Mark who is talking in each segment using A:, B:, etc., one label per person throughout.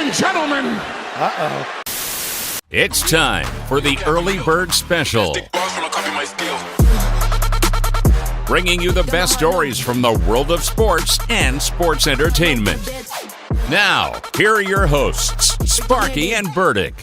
A: and gentlemen.
B: Uh-oh.
C: It's time for the Early Bird Special. Bringing you the best stories from the world of sports and sports entertainment. Now, here are your hosts, Sparky and Burdick.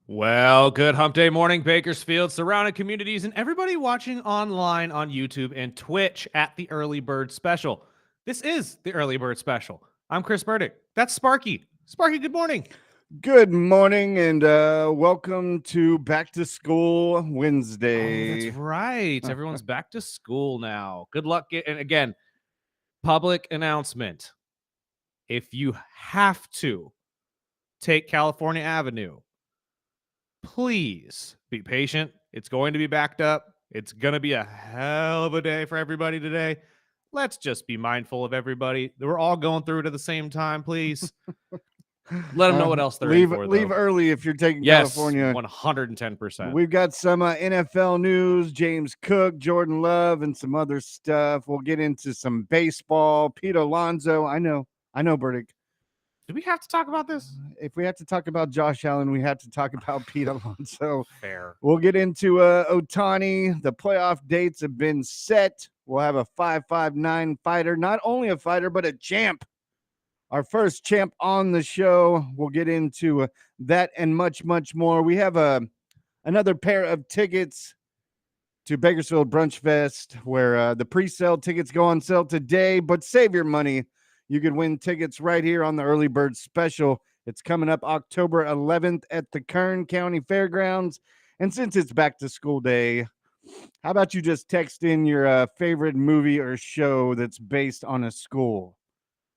D: Well, good hump day morning, Bakersfield, surrounding communities, and everybody watching online on YouTube and Twitch at the Early Bird Special. This is the Early Bird Special. I'm Chris Burdick. That's Sparky. Sparky, good morning.
B: Good morning, and welcome to Back to School Wednesday.
D: Oh, that's right. Everyone's back to school now. Good luck. And again, public announcement. If you have to take California Avenue, please be patient. It's going to be backed up. It's going to be a hell of a day for everybody today. Let's just be mindful of everybody. We're all going through it at the same time, please. Let them know what else they're in for,
B: Leave early if you're taking California.
D: 110%.
B: We've got some NFL news, James Cook, Jordan Love, and some other stuff. We'll get into some baseball. Pete Alonso. I know, Burdick.
D: Do we have to talk about this?
B: If we have to talk about Josh Allen, we have to talk about Pete Alonso.
D: Fair.
B: We'll get into Ohtani. The playoff dates have been set. We'll have a 5'9" fighter, not only a fighter, but a champ. Our first champ on the show. We'll get into that and much, much more. We have another pair of tickets to Bakersfield Brunch Fest, where the pre-sale tickets go on sale today, but save your money. You could win tickets right here on the Early Bird Special. It's coming up October 11th at the Kern County Fairgrounds. And since it's back to school day, how about you just text in your favorite movie or show that's based on a school?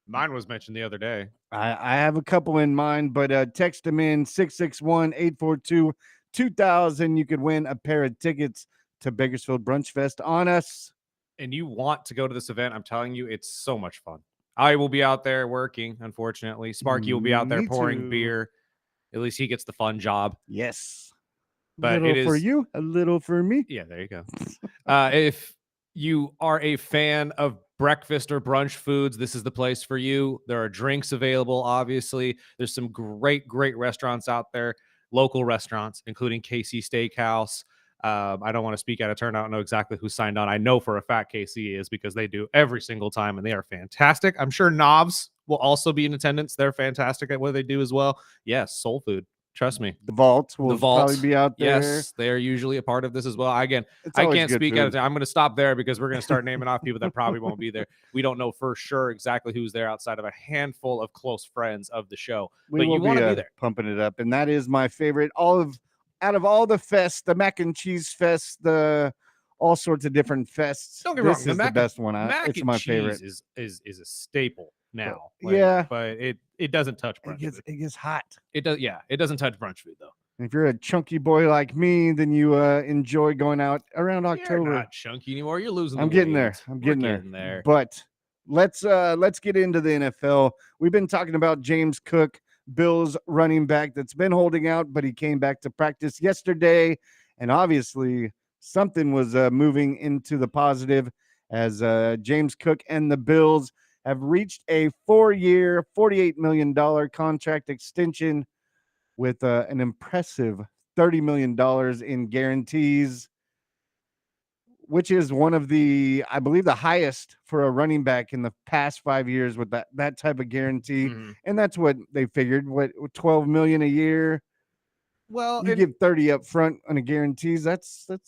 D: Mine was mentioned the other day.
B: I have a couple in mind, but text them in 661-842-2000. You could win a pair of tickets to Bakersfield Brunch Fest on us.
D: And you want to go to this event, I'm telling you, it's so much fun. I will be out there working, unfortunately. Sparky will be out there pouring beer. At least he gets the fun job.
B: Yes.
D: But
B: a little for you, a little for me.
D: Yeah, there you go. If you are a fan of breakfast or brunch foods, this is the place for you. There are drinks available, obviously. There's some great restaurants out there, local restaurants, including KC Steakhouse. I don't want to speak out of turn. I don't know exactly who signed on. I know for a fact KC is, because they do every single time and they are fantastic. I'm sure Knobs will also be in attendance. They're fantastic at what they do as well. Yes, soul food. Trust me.
B: The Vault will probably be out there.
D: Yes, they're usually a part of this as well. Again, I can't speak out of turn. I'm going to stop there because we're going to start naming off people that probably won't be there. We don't know for sure exactly who's there outside of a handful of close friends of the show.
B: But you want to be there. Pumping it up. And that is my favorite. Out of all the fests, the mac and cheese fest, the all sorts of different fests.
D: Don't get me wrong,
B: this is the best one. It's my favorite.
D: Is a staple now.
B: But
D: it doesn't touch brunch.
B: It gets hot.
D: It does. Yeah, it doesn't touch brunch food though.
B: If you're a chunky boy like me, then you enjoy going out around October.
D: You're not chunky anymore. You're losing.
B: I'm getting there. I'm getting there. But let's get into the NFL. We've been talking about James Cook, Bills running back that's been holding out, but he came back to practice yesterday, and obviously something was moving into the positive as James Cook and the Bills have reached a 4-year, $48 million contract extension with an impressive $30 million in guarantees, which is one of the, I believe, the highest for a running back in the past 5 years with that type of guarantee. Mm-hmm. And that's what they figured, $12 million a year. Well, you give 30 up front on a guarantees. That's a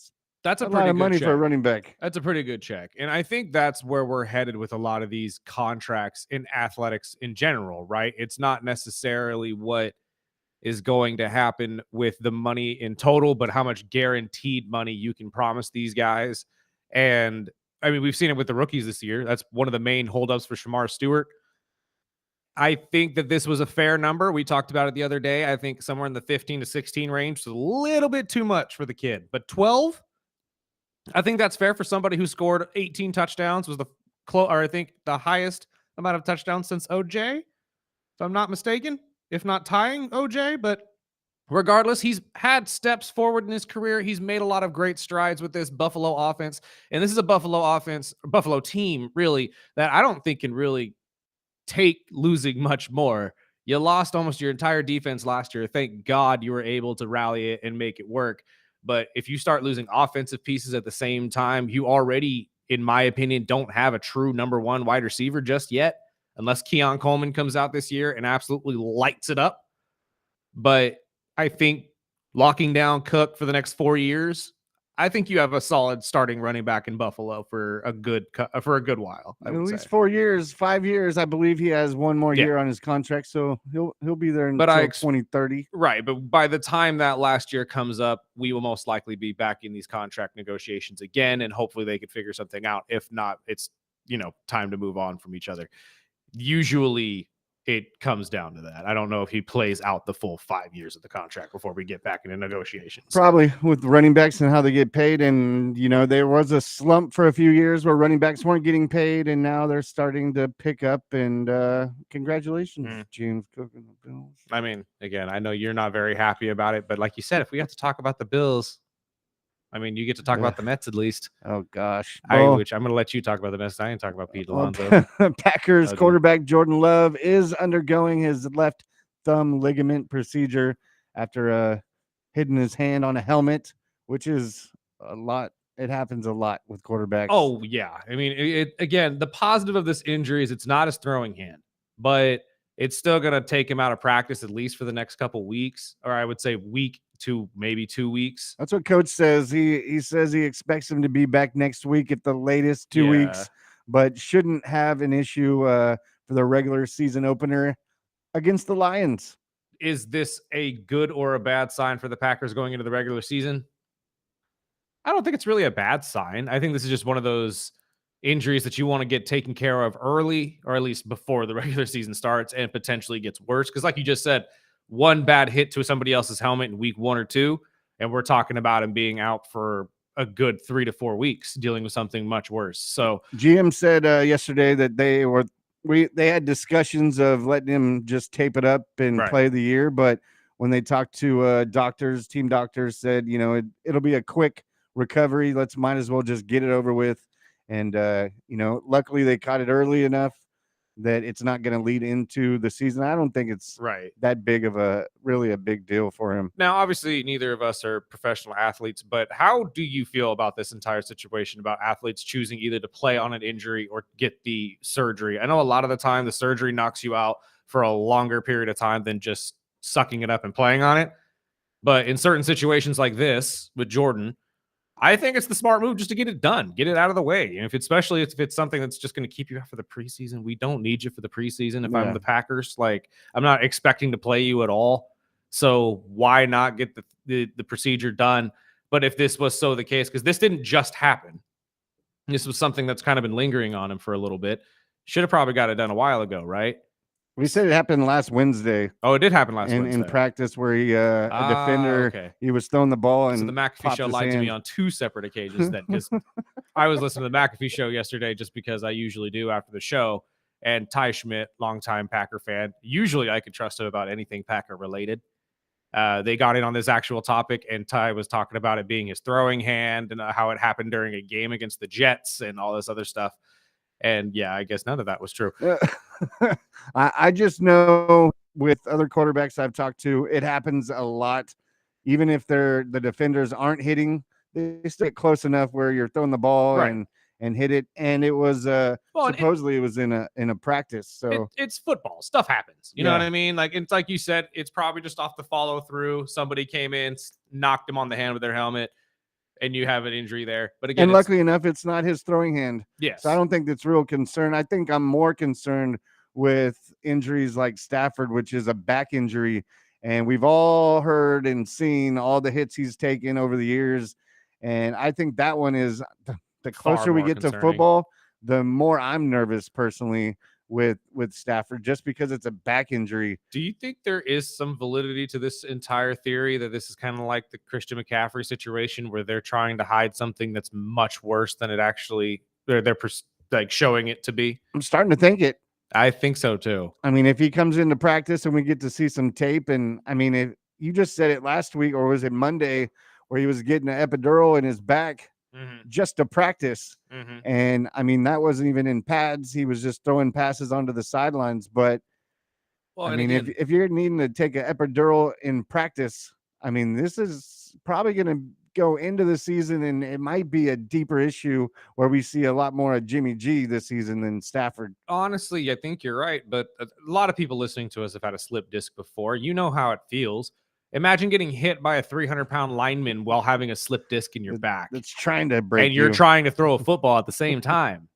B: lot of money for a running back.
D: That's a pretty good check. And I think that's where we're headed with a lot of these contracts in athletics in general, right? It's not necessarily what is going to happen with the money in total, but how much guaranteed money you can promise these guys. And I mean, we've seen it with the rookies this year. That's one of the main holdups for Shamar Stewart. I think that this was a fair number. We talked about it the other day. I think somewhere in the 15 to 16 range is a little bit too much for the kid, but 12, I think that's fair for somebody who scored 18 touchdowns, was I think the highest amount of touchdowns since OJ, if I'm not mistaken, if not tying OJ, but regardless, he's had steps forward in his career. He's made a lot of great strides with this Buffalo offense. And this is a Buffalo team, really, that I don't think can really take losing much more. You lost almost your entire defense last year. Thank God you were able to rally it and make it work. But if you start losing offensive pieces at the same time, you already, in my opinion, don't have a true number one wide receiver just yet, unless Keon Coleman comes out this year and absolutely lights it up. But I think locking down Cook for the next 4 years, I think you have a solid starting running back in Buffalo for a good while.
B: At least 4 years, 5 years. I believe he has one more year on his contract, so he'll be there until 2030.
D: Right, but by the time that last year comes up, we will most likely be back in these contract negotiations again, and hopefully they could figure something out. If not, it's time to move on from each other. Usually it comes down to that. I don't know if he plays out the full 5 years of the contract before we get back into negotiations.
B: Probably with running backs and how they get paid. And, there was a slump for a few years where running backs weren't getting paid, and now they're starting to pick up. And congratulations, James Cook and the Bills.
D: I mean, again, I know you're not very happy about it, but like you said, if we have to talk about the Bills, I mean, you get to talk about the Mets at least.
B: Oh, gosh.
D: Which I'm going to let you talk about the Mets. I ain't talking about Pete Alonso.
B: Packers quarterback Jordan Love is undergoing his left thumb ligament procedure after hitting his hand on a helmet, which is a lot. It happens a lot with quarterbacks.
D: Oh, yeah. I mean, again, the positive of this injury is it's not his throwing hand, but it's still going to take him out of practice at least for the next couple weeks, or I would say week to maybe 2 weeks.
B: That's what coach says. He says he expects him to be back next week at the latest 2 weeks, but shouldn't have an issue for the regular season opener against the Lions.
D: Is this a good or a bad sign for the Packers going into the regular season? I don't think it's really a bad sign. I think this is just one of those injuries that you want to get taken care of early, or at least before the regular season starts and potentially gets worse. Because like you just said, one bad hit to somebody else's helmet in week 1 or 2, and we're talking about him being out for a good 3 to 4 weeks dealing with something much worse. So
B: GM said yesterday that they had discussions of letting him just tape it up and play the year, but when they talked to team doctors said, it'll be a quick recovery. Might as well just get it over with. And, luckily they caught it early enough that it's not going to lead into the season. I don't think it's that big of a big deal for him.
D: Now, obviously, neither of us are professional athletes, but how do you feel about this entire situation about athletes choosing either to play on an injury or get the surgery? I know a lot of the time the surgery knocks you out for a longer period of time than just sucking it up and playing on it. But in certain situations like this with Jordan, I think it's the smart move just to get it done, get it out of the way. And especially if it's something that's just going to keep you out for the preseason, we don't need you for the preseason. If I'm the Packers, I'm not expecting to play you at all. So why not get the procedure done? But if this was the case, because this didn't just happen, this was something that's kind of been lingering on him for a little bit. Should have probably got it done a while ago, right?
B: We said it happened last Wednesday.
D: Oh, it did happen last Wednesday.
B: In practice where he, a defender, he was throwing the ball and
D: so the McAfee show lied to me on 2 separate occasions because I was listening to the McAfee show yesterday just because I usually do after the show. And Ty Schmidt, longtime Packer fan, usually I could trust him about anything Packer related. They got in on this actual topic, and Ty was talking about it being his throwing hand and how it happened during a game against the Jets and all this other stuff. And I guess none of that was true.
B: I just know with other quarterbacks I've talked to, it happens a lot. Even if the defenders aren't hitting, they still get close enough where you're throwing the ball and hit it. And it was supposedly it was in a practice. So
D: it's football. Stuff happens. You know what I mean? It's like you said, it's probably just off the follow through. Somebody came in, knocked him on the hand with their helmet, and you have an injury there. But again,
B: luckily enough, it's not his throwing hand.
D: Yes.
B: So I don't think that's real concern. I think I'm more concerned with injuries like Stafford, which is a back injury. And we've all heard and seen all the hits he's taken over the years. And I think that one is the closer we get to football, the more I'm nervous personally with Stafford, just because it's a back injury.
D: Do you think there is some validity to this entire theory that this is kind of like the Christian McCaffrey situation where they're trying to hide something that's much worse than it actually they're showing it to be?
B: I'm starting to think it.
D: I think so too.
B: I mean, if he comes into practice and we get to see some tape, and I mean, if you just said it last week, or was it Monday, where he was getting an epidural in his back just to practice. And I mean, that wasn't even in pads. He was just throwing passes onto the sidelines. But
D: well,
B: I mean, if you're needing to take an epidural in practice, I mean, this is probably going to go into the season, and it might be a deeper issue where we see a lot more of Jimmy G this season than Stafford.
D: Honestly, I think you're right, but a lot of people listening to us have had a slip disc before. You know how it feels. Imagine getting hit by a 300-pound lineman while having a slip disc in your back.
B: That's trying to break
D: and you're
B: you.
D: trying to throw a football at the same time.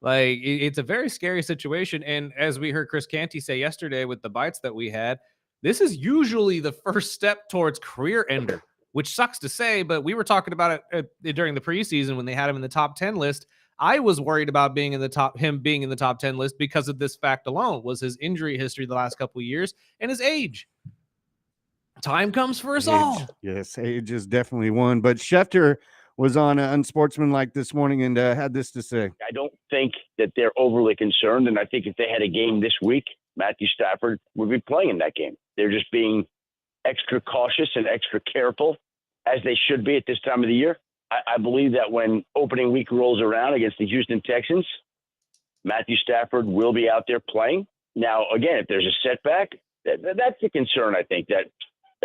D: Like, it's a very scary situation. And as we heard Chris Canty say yesterday with the bites that we had, this is usually the first step towards career ender, which sucks to say, but we were talking about it during the preseason when they had him in the top 10 list. I was worried about being in the top 10 list because of this fact alone, was his injury history the last couple of years and his age. Time comes for us all.
B: Yes, age is definitely one. But Schefter was on Unsportsmanlike this morning and had this to say.
A: I don't think that they're overly concerned. And I think if they had a game this week, Matthew Stafford would be playing in that game. They're just being extra cautious and extra careful, as they should be at this time of the year. I believe that when opening week rolls around against the Houston Texans, Matthew Stafford will be out there playing. Now, again, if there's a setback, that's the concern, I think, that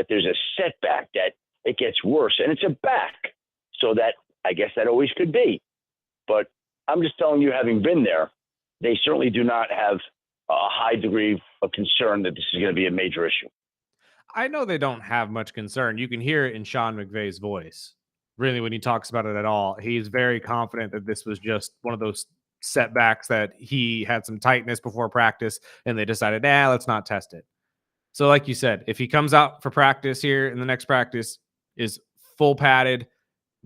A: there's a setback, that it gets worse. And it's a back. So that, I guess that always could be. But I'm just telling you, having been there, they certainly do not have a high degree of concern that this is going to be a major issue.
D: I know they don't have much concern. You can hear it in Sean McVay's voice. Really, when he talks about it at all, he's very confident that this was just one of those setbacks, that he had some tightness before practice and they decided, let's not test it. So like you said, if he comes out for practice here in the next practice, is full padded,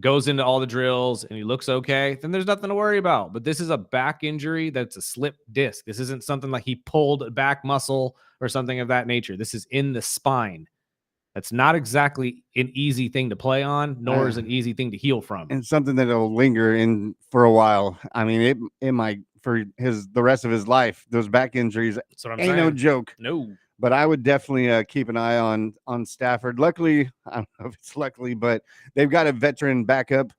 D: goes into all the drills, and he looks okay, then there's nothing to worry about. But this is a back injury that's a slip disc. This isn't something like he pulled a back muscle or something of that nature. This is in the spine. That's not exactly an easy thing to play on, nor is an easy thing to heal from.
B: And something that'll linger in for a while. I mean, it might for the rest of his life. Those back injuries ain't no joke.
D: No.
B: But I would definitely keep an eye on Stafford. Luckily, I don't know if it's luckily, but they've got a veteran backup.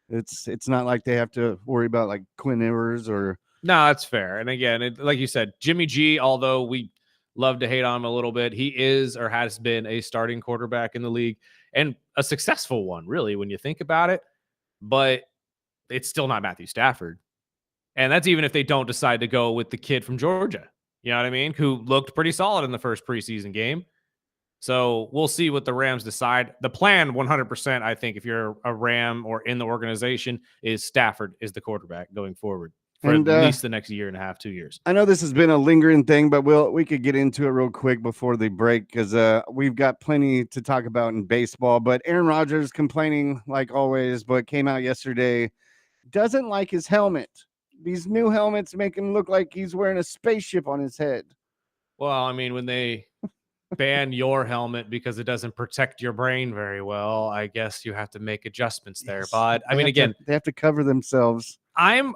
B: It's not like they have to worry about like Quinn Ewers or.
D: No, that's fair. And again, like you said, Jimmy G, although we love to hate on him a little bit, he is or has been a starting quarterback in the league, and a successful one, really, when you think about it. But it's still not Matthew Stafford. And that's even if they don't decide to go with the kid from Georgia. You know what I mean? Who looked pretty solid in the first preseason game. So we'll see what the Rams decide. The plan 100%, I think, if you're a Ram or in the organization, is Stafford is the quarterback going forward for at least the next year and a half, 2 years.
B: I know this has been a lingering thing, but we could get into it real quick before the break, because we've got plenty to talk about in baseball. But Aaron Rodgers, complaining like always, but came out yesterday, doesn't like his helmet. These new helmets make him look like he's wearing a spaceship on his head.
D: Well, I mean, when they ban your helmet because it doesn't protect your brain very well, I guess you have to make adjustments there. Yes. But I mean, again,
B: they have to cover themselves.
D: I'm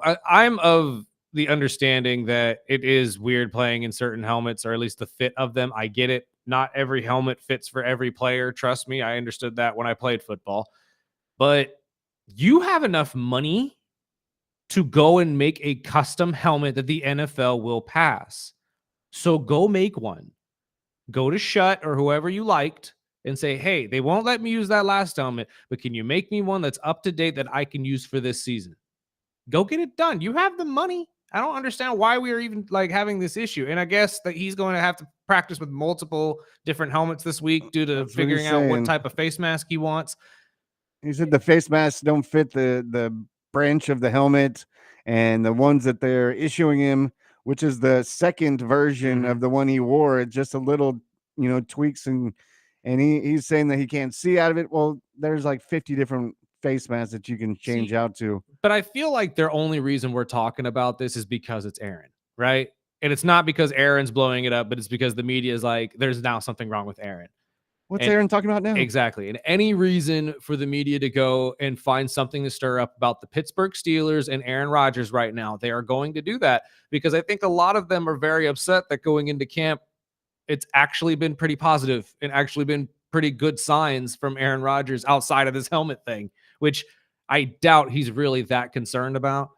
D: of the understanding that it is weird playing in certain helmets, or at least the fit of them. I get it. Not every helmet fits for every player. Trust me, I understood that when I played football. But you have enough money to go and make a custom helmet that the NFL will pass. So go make one. Go to Shutt or whoever you liked and say, hey, they won't let me use that last helmet, but can you make me one that's up to date that I can use for this season? Go get it done. You have the money. I don't understand why we are even like having this issue. And I guess that he's going to have to practice with multiple different helmets this week due to figuring out what type of face mask he wants.
B: He said the face masks don't fit the branch of the helmet, and the ones that they're issuing him, which is the second version of the one he wore, it's just a little, tweaks, and he's saying that he can't see out of it. Well, there's like 50 different face masks that you can change out to.
D: But I feel like the only reason we're talking about this is because it's Aaron, right? And it's not because Aaron's blowing it up, but it's because the media is like, there's now something wrong with Aaron.
B: What's Aaron talking about now?
D: Exactly. And any reason for the media to go and find something to stir up about the Pittsburgh Steelers and Aaron Rodgers right now, they are going to do that, because I think a lot of them are very upset that going into camp, it's actually been pretty positive and actually been pretty good signs from Aaron Rodgers outside of this helmet thing, which I doubt he's really that concerned about.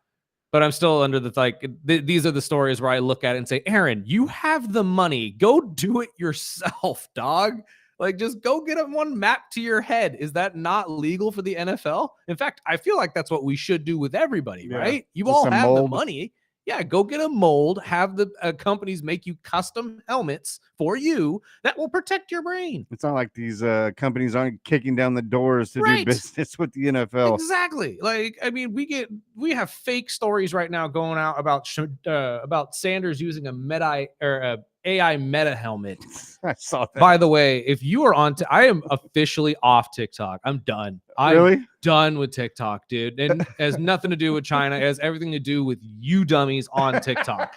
D: But I'm still under the these are the stories where I look at it and say, Aaron, you have the money. Go do it yourself, dog. Like, just go get one mapped to your head. Is that not legal for the NFL? In fact, I feel like that's what we should do with everybody, right? You all have the money. Yeah, go get a mold, have the companies make you custom helmets for you that will protect your brain.
B: It's not like these companies aren't kicking down the doors to do business with the NFL.
D: Exactly. Like, I mean, we have fake stories right now going out about Sanders using a AI meta helmet.
B: I saw that.
D: By the way, if you are on, I am officially off TikTok. I'm done. I'm done with TikTok, dude. And it has nothing to do with China. It has everything to do with you dummies on TikTok.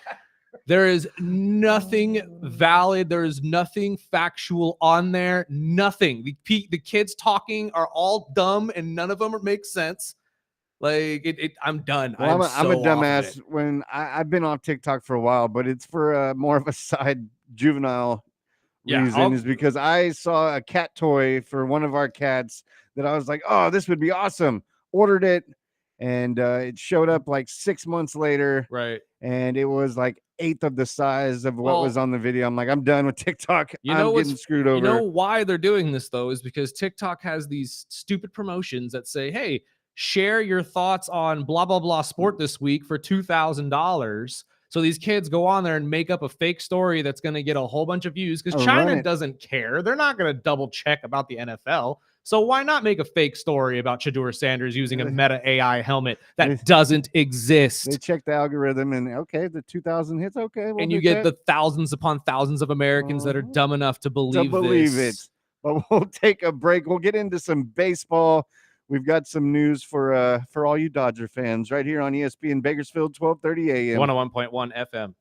D: There is nothing valid. There is nothing factual on there. Nothing. The kids talking are all dumb and none of them make sense. Like I'm done.
B: Well, I'm a dumbass when I've been on TikTok for a while, but it's for more of a side juvenile reason is because I saw a cat toy for one of our cats that I was like, oh, this would be awesome. Ordered it, and it showed up like 6 months later.
D: Right.
B: And it was like 1/8 of the size of what was on the video. I'm like, I'm done with TikTok. I'm getting screwed over.
D: You know why they're doing this, though, is because TikTok has these stupid promotions that say, hey, share your thoughts on blah, blah, blah sport this week for $2,000. So these kids go on there and make up a fake story that's going to get a whole bunch of views because China doesn't care. They're not going to double check about the NFL. So why not make a fake story about Shedeur Sanders using a meta AI helmet that doesn't exist?
B: They check the algorithm and, okay, the 2,000 hits, okay.
D: And you get the thousands upon thousands of Americans that are dumb enough to believe
B: it. But we'll take a break. We'll get into some baseball. We've got some news for all you Dodger fans right here on ESPN Bakersfield, 1230 AM.
D: 101.1 FM.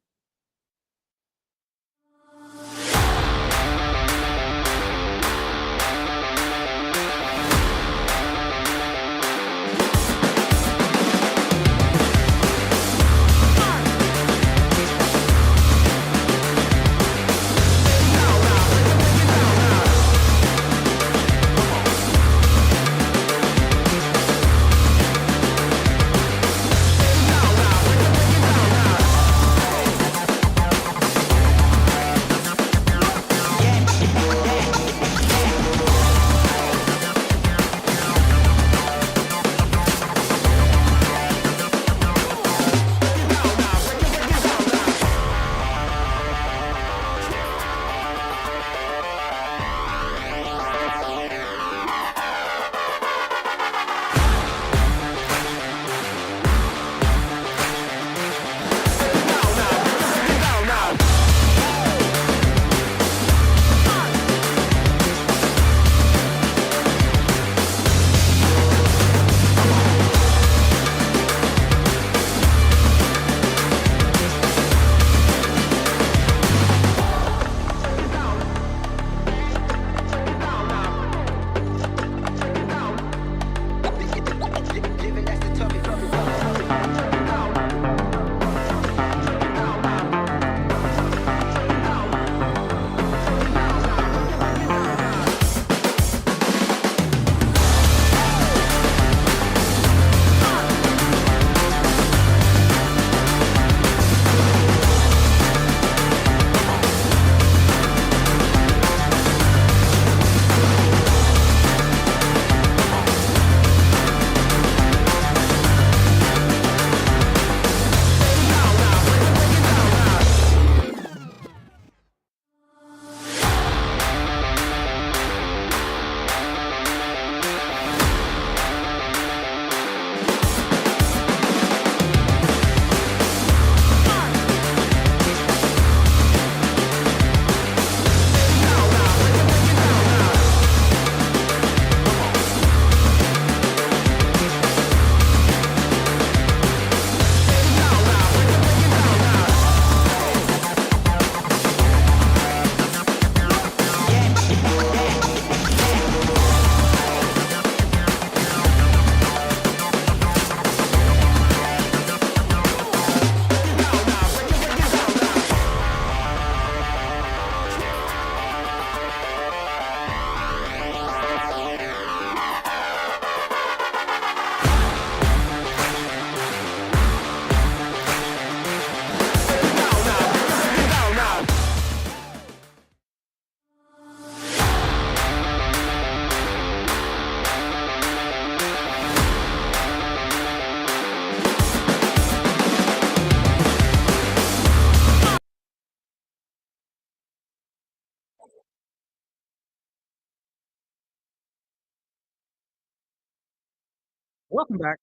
D: Welcome back.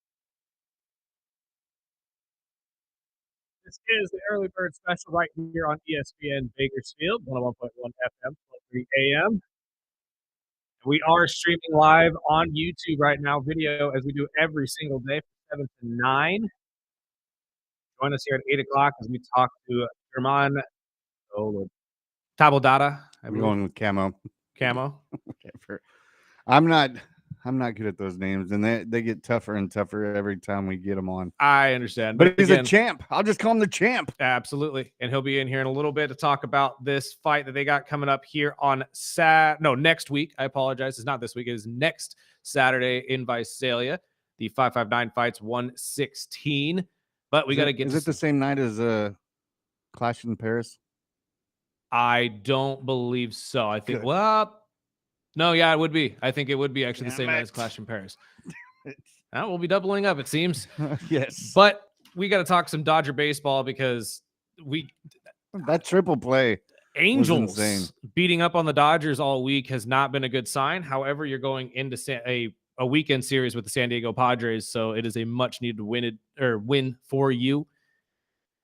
D: This is the Early Bird Special right here on ESPN Bakersfield, 101.1 FM, 12:03 AM. We are streaming live on YouTube right now, video as we do every single day from 7 to 9. Join us here at 8 o'clock as we talk to German Tabodata.
B: I'm going with Camo.
D: Whatever.
B: I'm not good at those names, and they get tougher and tougher every time we get them on.
D: I understand.
B: But he's a champ. I'll just call him the champ.
D: Absolutely. And he'll be in here in a little bit to talk about this fight that they got coming up here on next week. I apologize. It's not this week. It is next Saturday in Visalia. The 559 fights 116. But we got to get
B: Is it the same night as Clash in Paris?
D: I don't believe so. I think,
B: Good.
D: No, yeah, it would be. I think it would be actually the same night as Clash in Paris. We'll be doubling up, it seems.
B: Yes.
D: But we got to talk some Dodger baseball because
B: that triple play.
D: Angels beating up on the Dodgers all week has not been a good sign. However, you're going into a weekend series with the San Diego Padres, so it is a much needed win for you.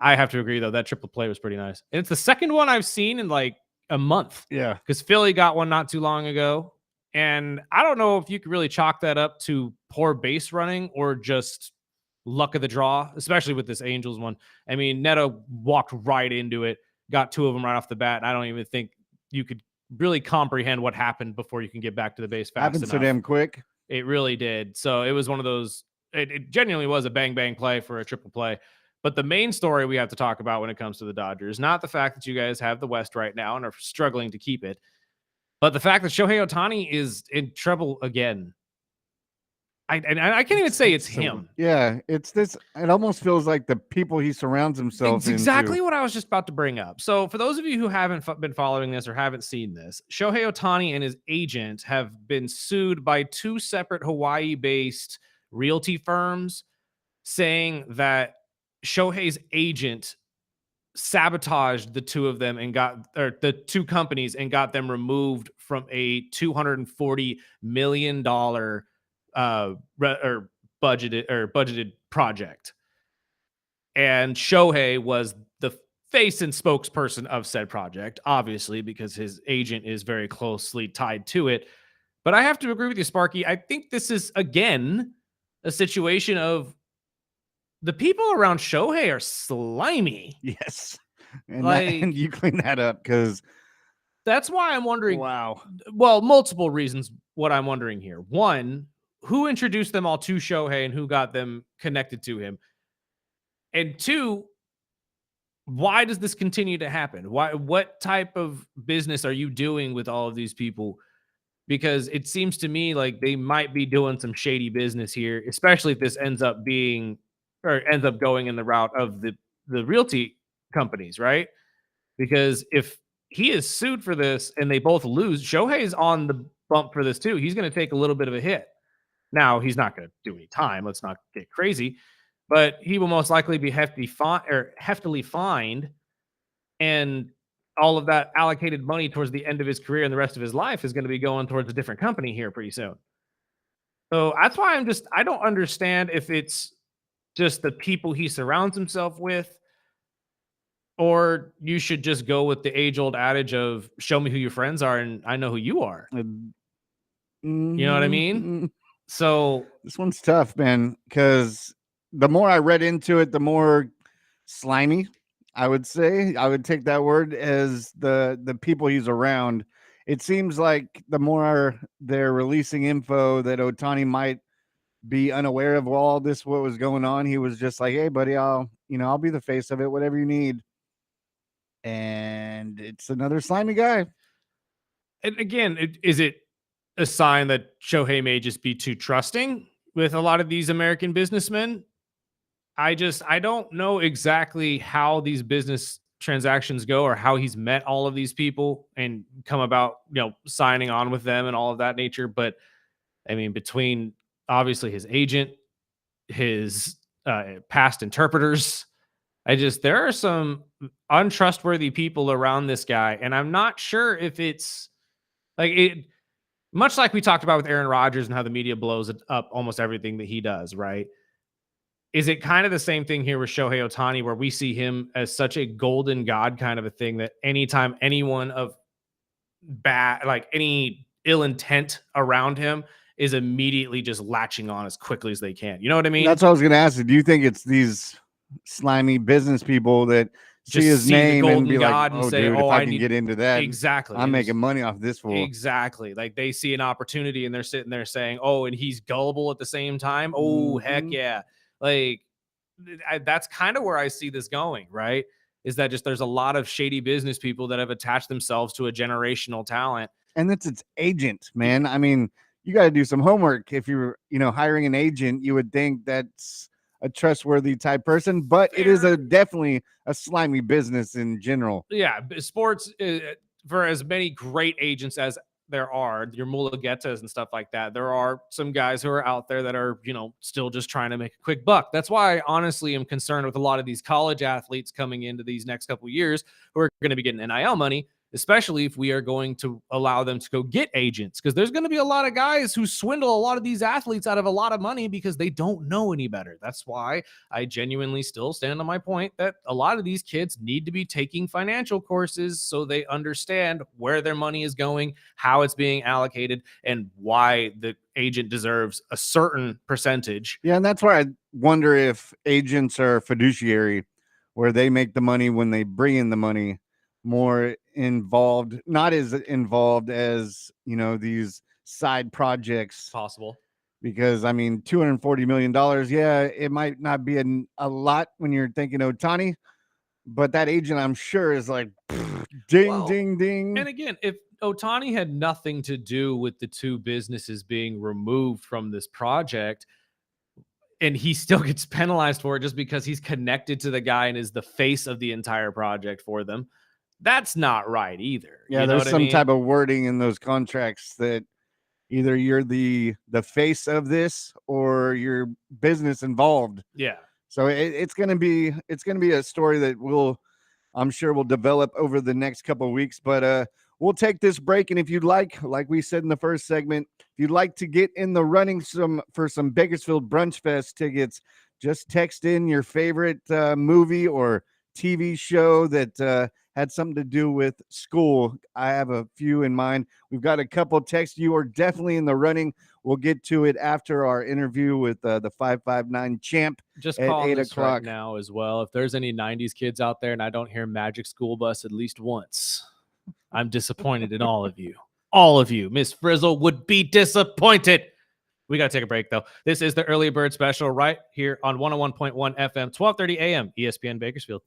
D: I have to agree, though, that triple play was pretty nice. And it's the second one I've seen in like a month.
B: Yeah.
D: Because Philly got one not too long ago. And I don't know if you could really chalk that up to poor base running or just luck of the draw, especially with this Angels one. I mean, Neto walked right into it, got two of them right off the bat. And I don't even think you could really comprehend what happened before you can get back to the base fast enough.
B: Happened so damn quick.
D: It really did. So it was one of those, it genuinely was a bang play for a triple play. But the main story we have to talk about when it comes to the Dodgers, not the fact that you guys have the West right now and are struggling to keep it, but the fact that Shohei Ohtani is in trouble again. I can't even say it's him.
B: Yeah, it's this. It almost feels like the people he surrounds himself
D: It's exactly what I was just about to bring up. So for those of you who haven't been following this or haven't seen this, Shohei Ohtani and his agent have been sued by two separate Hawaii-based realty firms saying that Shohei's agent sabotaged the two of them and the two companies and got them removed from a $240 million budgeted project. And Shohei was the face and spokesperson of said project, obviously, because his agent is very closely tied to it. But I have to agree with you, Sparky. I think this is, again, a situation of the people around Shohei are slimy.
B: Yes. And you clean that up because
D: that's why I'm wondering.
B: Wow.
D: Well, multiple reasons what I'm wondering here. One, who introduced them all to Shohei and who got them connected to him? And two, why does this continue to happen? What type of business are you doing with all of these people? Because it seems to me like they might be doing some shady business here, especially if this ends up going in the route of the realty companies, right? Because if he is sued for this and they both lose, Shohei's on the bump for this too. He's going to take a little bit of a hit. Now, he's not going to do any time. Let's not get crazy. But he will most likely be heftily fined, and all of that allocated money towards the end of his career and the rest of his life is going to be going towards a different company here pretty soon. So that's why I don't understand if it's just the people he surrounds himself with, or you should just go with the age-old adage of show me who your friends are and I know who you are. You know what I mean? So
B: this one's tough, man, because the more I read into it, the more slimy I would say. I would take that word as the people he's around. It seems like the more they're releasing info that Ohtani might be unaware of all this, what was going on. He was just like, hey, buddy, I'll be the face of it, whatever you need. And it's another slimy guy.
D: And again, is it a sign that Shohei may just be too trusting with a lot of these American businessmen? I don't know exactly how these business transactions go or how he's met all of these people and come about, signing on with them and all of that nature. But I mean, between obviously his agent, his past interpreters, there are some untrustworthy people around this guy. And I'm not sure if it's like Much like we talked about with Aaron Rodgers and how the media blows up almost everything that he does, right? Is it kind of the same thing here with Shohei Ohtani, where we see him as such a golden god kind of a thing that anytime anyone of bad, like any ill intent around him is immediately just latching on as quickly as they can. You know what I mean?
B: That's what I was going to ask you. Do you think it's these slimy business people that see his name and be like, oh,
D: say,
B: dude, if I can get into that,
D: exactly,
B: I'm making money off this fool.
D: Exactly. Like they see an opportunity and they're sitting there saying, oh, and he's gullible at the same time. Oh, heck yeah. Like that's kind of where I see this going, right? Is that just there's a lot of shady business people that have attached themselves to a generational talent.
B: And that's its agent, man. I mean, you got to do some homework. If you're, hiring an agent, you would think that's a trustworthy type person, but it is definitely a slimy business in general.
D: Yeah, sports, for as many great agents as there are, your Mulligettas and stuff like that, there are some guys who are out there that are, still just trying to make a quick buck. That's why I honestly am concerned with a lot of these college athletes coming into these next couple of years who are going to be getting NIL money, especially if we are going to allow them to go get agents, because there's going to be a lot of guys who swindle a lot of these athletes out of a lot of money because they don't know any better. That's why I genuinely still stand on my point that a lot of these kids need to be taking financial courses so they understand where their money is going, how it's being allocated, and why the agent deserves a certain percentage.
B: Yeah, and that's why I wonder if agents are fiduciary, where they make the money when they bring in the money, more involved, not as involved as, these side projects
D: possible.
B: Because I mean, $240 million. Yeah, it might not be a lot when you're thinking Ohtani, but that agent, I'm sure, is like, ding, ding, ding.
D: And again, if Ohtani had nothing to do with the two businesses being removed from this project, and he still gets penalized for it just because he's connected to the guy and is the face of the entire project for them, that's not right either.
B: Yeah, there's some type of wording in those contracts that either you're the face of this or your business involved.
D: Yeah.
B: So it's gonna be a story that I'm sure will develop over the next couple of weeks. But we'll take this break, and if you'd like we said in the first segment, if you'd like to get in the running for some Bakersfield Brunch Fest tickets, just text in your favorite movie or TV show that had something to do with school. I have a few in mind. We've got a couple texts. You are definitely in the running. We'll get to it after our interview with the 559 champ.
D: Just at 8 o'clock right now as well. If there's any 90s kids out there and I don't hear Magic School Bus at least once, I'm disappointed in all of you. All of you. Miss Frizzle would be disappointed. We got to take a break, though. This is the Early Bird Special right here on 101.1 FM, 1230 AM, ESPN Bakersfield.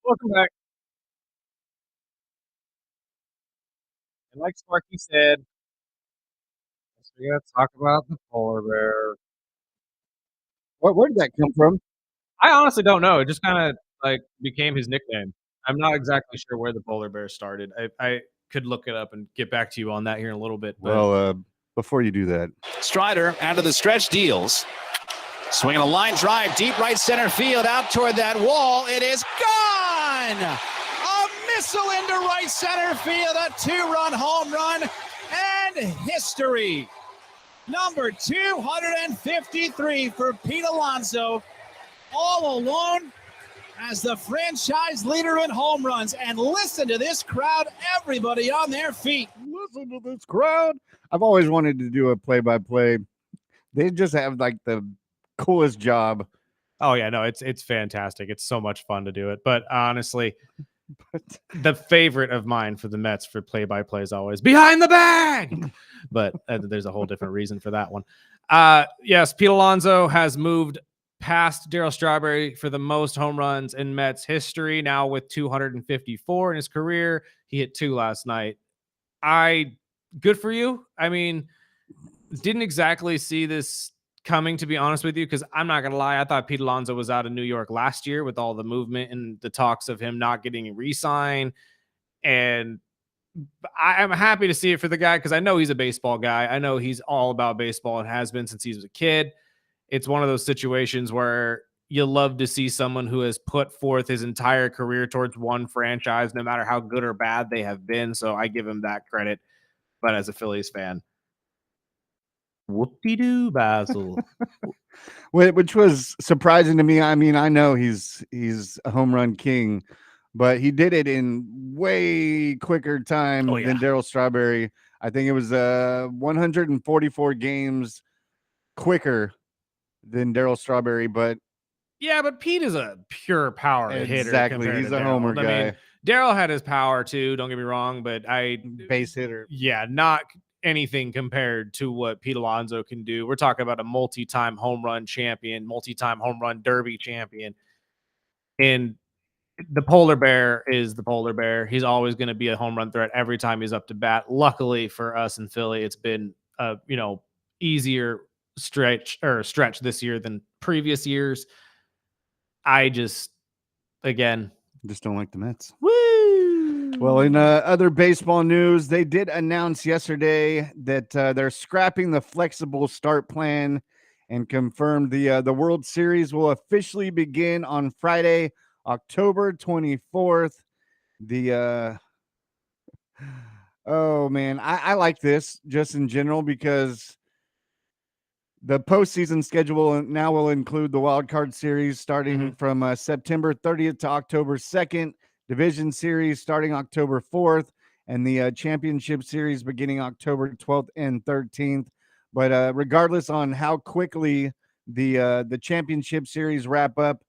D: Welcome back. And like Sparky said, we're going to talk about the polar bear.
B: Where did that come from?
D: I honestly don't know. It just kind of like became his nickname. I'm not exactly sure where the polar bear started. I could look it up and get back to you on that here in a little bit. But
B: Well, before you do that,
E: Strider out of the stretch deals. Swinging a line drive, deep right center field, out toward that wall. It is gone! A missile into right center field, a 2-run home run, and history. Number 253 for Pete Alonso, all alone as the franchise leader in home runs. And listen to this crowd, everybody on their feet.
B: listen to this crowd. I've always wanted to do a play-by-play. They just have like the coolest job.
D: oh yeah, no, it's fantastic. It's so much fun to do it. But honestly, the favorite of mine for the Mets for play-by-play is always behind the bag. But there's a whole different reason for that one. Yes, Pete Alonso has moved past Darryl Strawberry for the most home runs in Mets history, now with 254 in his career. He hit 2 last night. Good for you. I mean, didn't exactly see this coming, to be honest with you, because I'm not going to lie. I thought Pete Alonso was out of New York last year with all the movement and the talks of him not getting re-signed. And I'm happy to see it for the guy because I know he's a baseball guy. I know he's all about baseball and has been since he was a kid. It's one of those situations where you love to see someone who has put forth his entire career towards one franchise, no matter how good or bad they have been. So I give him that credit. But as a Phillies fan, whoop-de-doo, Basil.
B: Which was surprising to me. I mean, I know he's a home run king, but he did it in way quicker time than Darryl Strawberry. I think it was 144 games quicker than Darryl Strawberry, but
D: yeah, but Pete is a pure power hitter.
B: Exactly, he's a homer guy.
D: I mean, Darryl had his power too. Don't get me wrong, but
B: base hitter.
D: Yeah, not anything compared to what Pete Alonso can do. We're talking about a multi-time home run champion, multi-time home run derby champion, and the polar bear is the polar bear. He's always going to be a home run threat every time he's up to bat. Luckily for us in Philly, it's been easier stretch this year than previous years. I just don't
B: like the Mets.
D: Woo!
B: Well, in other baseball news, they did announce yesterday that they're scrapping the flexible start plan and confirmed the World Series will officially begin on Friday, October 24th. Oh man, I like this just in general because the postseason schedule now will include the wild card series starting from September 30th to October 2nd, division series starting October 4th, and the championship series beginning October 12th and 13th. But regardless on how quickly the championship series wrap up,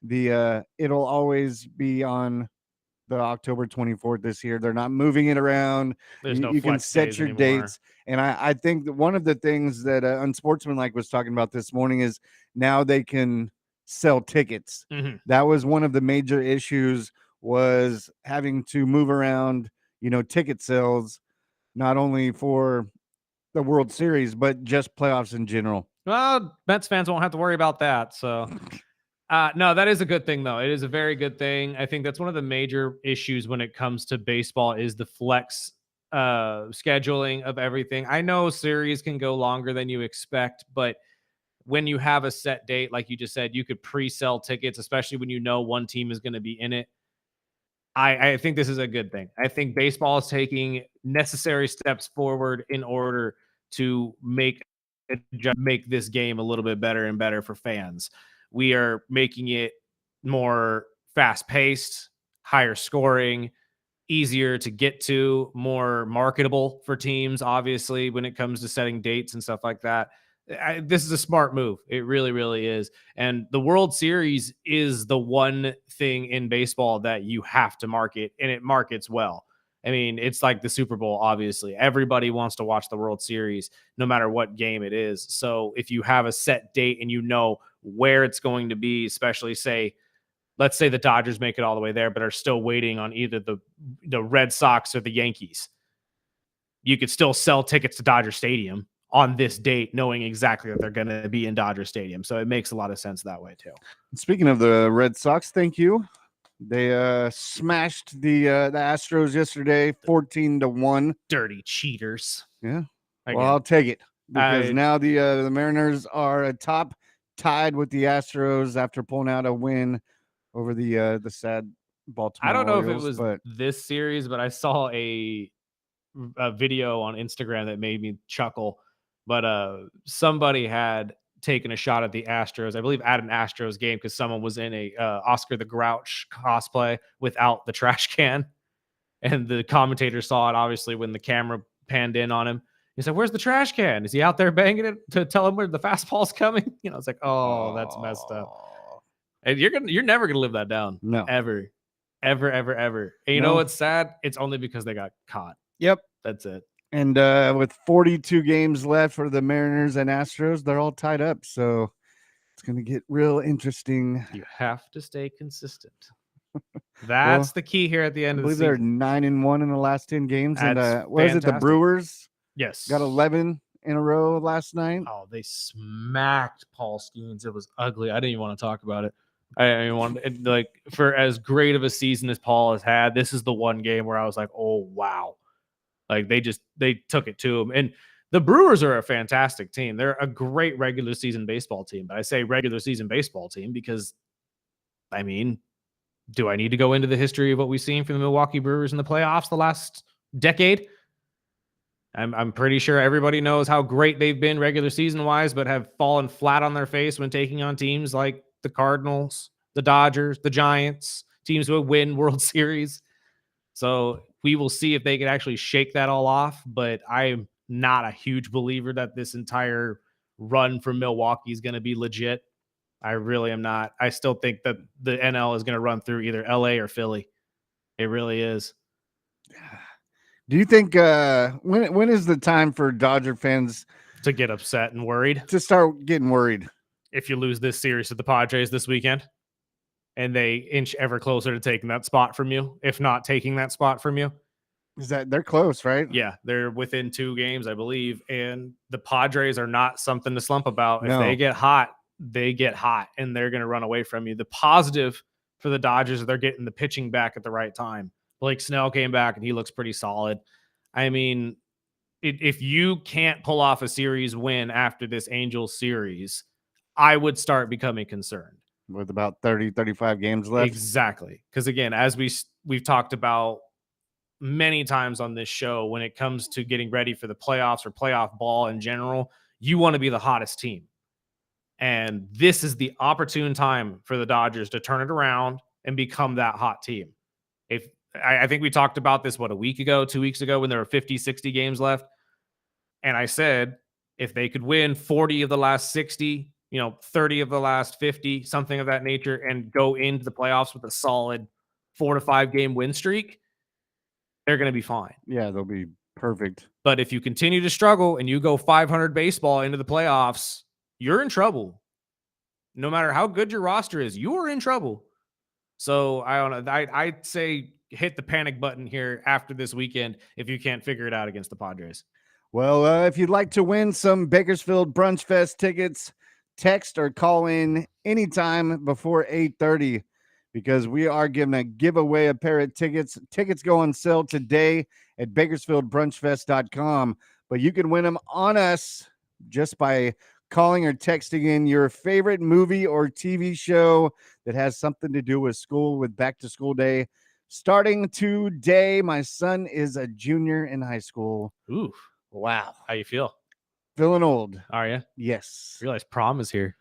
B: it'll always be on the October 24th this year. They're not moving it around. You can set your dates. And I think that one of the things that Unsportsmanlike was talking about this morning is now they can sell tickets. That was one of the major issues, was having to move around, ticket sales, not only for the World Series, but just playoffs in general.
D: Well, Mets fans won't have to worry about that. So no, that is a good thing, though. It is a very good thing. I think that's one of the major issues when it comes to baseball is the flex scheduling of everything. I know series can go longer than you expect, but when you have a set date, like you just said, you could pre-sell tickets, especially when you know one team is going to be in it. I think this is a good thing. I think baseball is taking necessary steps forward in order to make this game a little bit better and better for fans. We are making it more fast-paced, higher scoring, easier to get to, more marketable for teams, obviously, when it comes to setting dates and stuff like that. This is a smart move. It really, really is. And the World Series is the one thing in baseball that you have to market, and it markets well. I mean, it's like the Super Bowl, obviously. Everybody wants to watch the World Series, no matter what game it is. So if you have a set date and you know where it's going to be, especially, say, let's say the Dodgers make it all the way there, but are still waiting on either the Red Sox or the Yankees. You could still sell tickets to Dodger Stadium on this date, knowing exactly that they're going to be in Dodger Stadium. So it makes a lot of sense that way too.
B: Speaking of the Red Sox, thank you. They smashed the Astros yesterday, 14-1.
D: Dirty cheaters.
B: Yeah. Well, I'll take it because now the Mariners are tied with the Astros after pulling out a win over the sad Baltimore.
D: I don't know
B: Orioles,
D: if it was this series, but I saw a video on Instagram that made me chuckle. But somebody had taken a shot at the Astros, I believe, at an Astros game because someone was in a Oscar the Grouch cosplay without the trash can, and the commentator saw it obviously when the camera panned in on him. He said, "Where's the trash can? Is he out there banging it to tell him where the fastball's coming?" It's like, oh, that's messed up. And you're never gonna live that down.
B: No,
D: ever. And you know what's sad? It's only because they got caught.
B: Yep,
D: that's it.
B: And with 42 games left for the Mariners and Astros, they're all tied up. So it's going to get real interesting.
D: You have to stay consistent. That's the key here at the end of the season.
B: I believe they're 9-1 in the last 10 games. And what is it? The Brewers?
D: Yes.
B: Got 11 in a row last night.
D: Oh, they smacked Paul Skeens. It was ugly. I didn't even want to talk about it. I want like for as great of a season as Paul has had, this is the one game where I was like, oh, wow. Like they took it to him. And the Brewers are a fantastic team. They're a great regular season baseball team. But I say regular season baseball team because, I mean, do I need to go into the history of what we've seen from the Milwaukee Brewers in the playoffs the last decade? I'm pretty sure everybody knows how great they've been regular season wise, but have fallen flat on their face when taking on teams like the Cardinals, the Dodgers, the Giants, teams who win World Series. So we will see if they can actually shake that all off. But I'm not a huge believer that this entire run from Milwaukee is going to be legit. I really am not. I still think that the NL is going to run through either LA or Philly. It really is.
B: Do you think when is the time for Dodger fans
D: to get upset and worried?
B: To start getting worried.
D: If you lose this series to the Padres this weekend and they inch ever closer to taking that spot from you, if not taking that spot from you.
B: Is that they're close, right?
D: Yeah, they're within 2 games, I believe. And the Padres are not something to slump about. No. If they get hot, and they're going to run away from you. The positive for the Dodgers is they're getting the pitching back at the right time. Blake Snell came back and he looks pretty solid. I mean, if you can't pull off a series win after this Angels series, I would start becoming concerned.
B: With about 30, 35 games left.
D: Exactly. Because again, as we've talked about many times on this show, when it comes to getting ready for the playoffs or playoff ball in general, you want to be the hottest team. And this is the opportune time for the Dodgers to turn it around and become that hot team. I think we talked about this, 2 weeks ago, when there were 50, 60 games left. And I said, if they could win 40 of the last 60, 30 of the last 50, something of that nature, and go into the playoffs with a solid 4 to 5 game win streak, they're going to be fine.
B: Yeah, they'll be perfect.
D: But if you continue to struggle and you go 500 baseball into the playoffs, you're in trouble. No matter how good your roster is, you are in trouble. So I don't know. I'd say hit the panic button here after this weekend if you can't figure it out against the Padres.
B: Well, if you'd like to win some Bakersfield Brunch Fest tickets, text or call in anytime before 8:30 because we are giving a giveaway a pair of tickets. Tickets go on sale today at BakersfieldBrunchFest.com, but you can win them on us just by calling or texting in your favorite movie or TV show that has something to do with school, with back to school day. Starting today, my son is a junior in high school.
D: Ooh.
B: Wow.
D: How you feel?
B: Feeling old.
D: Are you?
B: Yes.
D: I realize prom is here.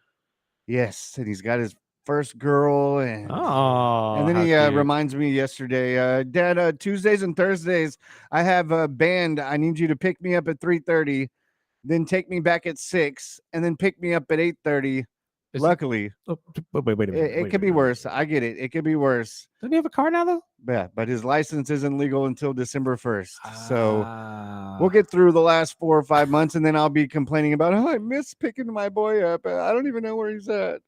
B: Yes. And he's got his first girl. And then he reminds me yesterday, Dad, Tuesdays and Thursdays, I have a band. I need you to pick me up at 3:30, then take me back at 6, and then pick me up at 8:30. Luckily,
D: wait a minute.
B: It could be worse. I get it. It could be worse.
D: Doesn't he have a car now, though?
B: Yeah, but his license isn't legal until December 1st. So we'll get through the last 4 or 5 months, and then I'll be complaining about, I miss picking my boy up. I don't even know where he's at.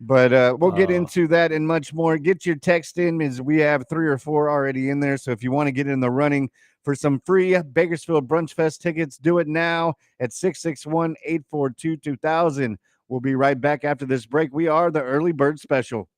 B: But we'll get into that and much more. Get your text in, as we have 3 or 4 already in there. So if you want to get in the running for some free Bakersfield Brunch Fest tickets, do it now at 661-842-2000. We'll be right back after this break. We are the Early Bird Special.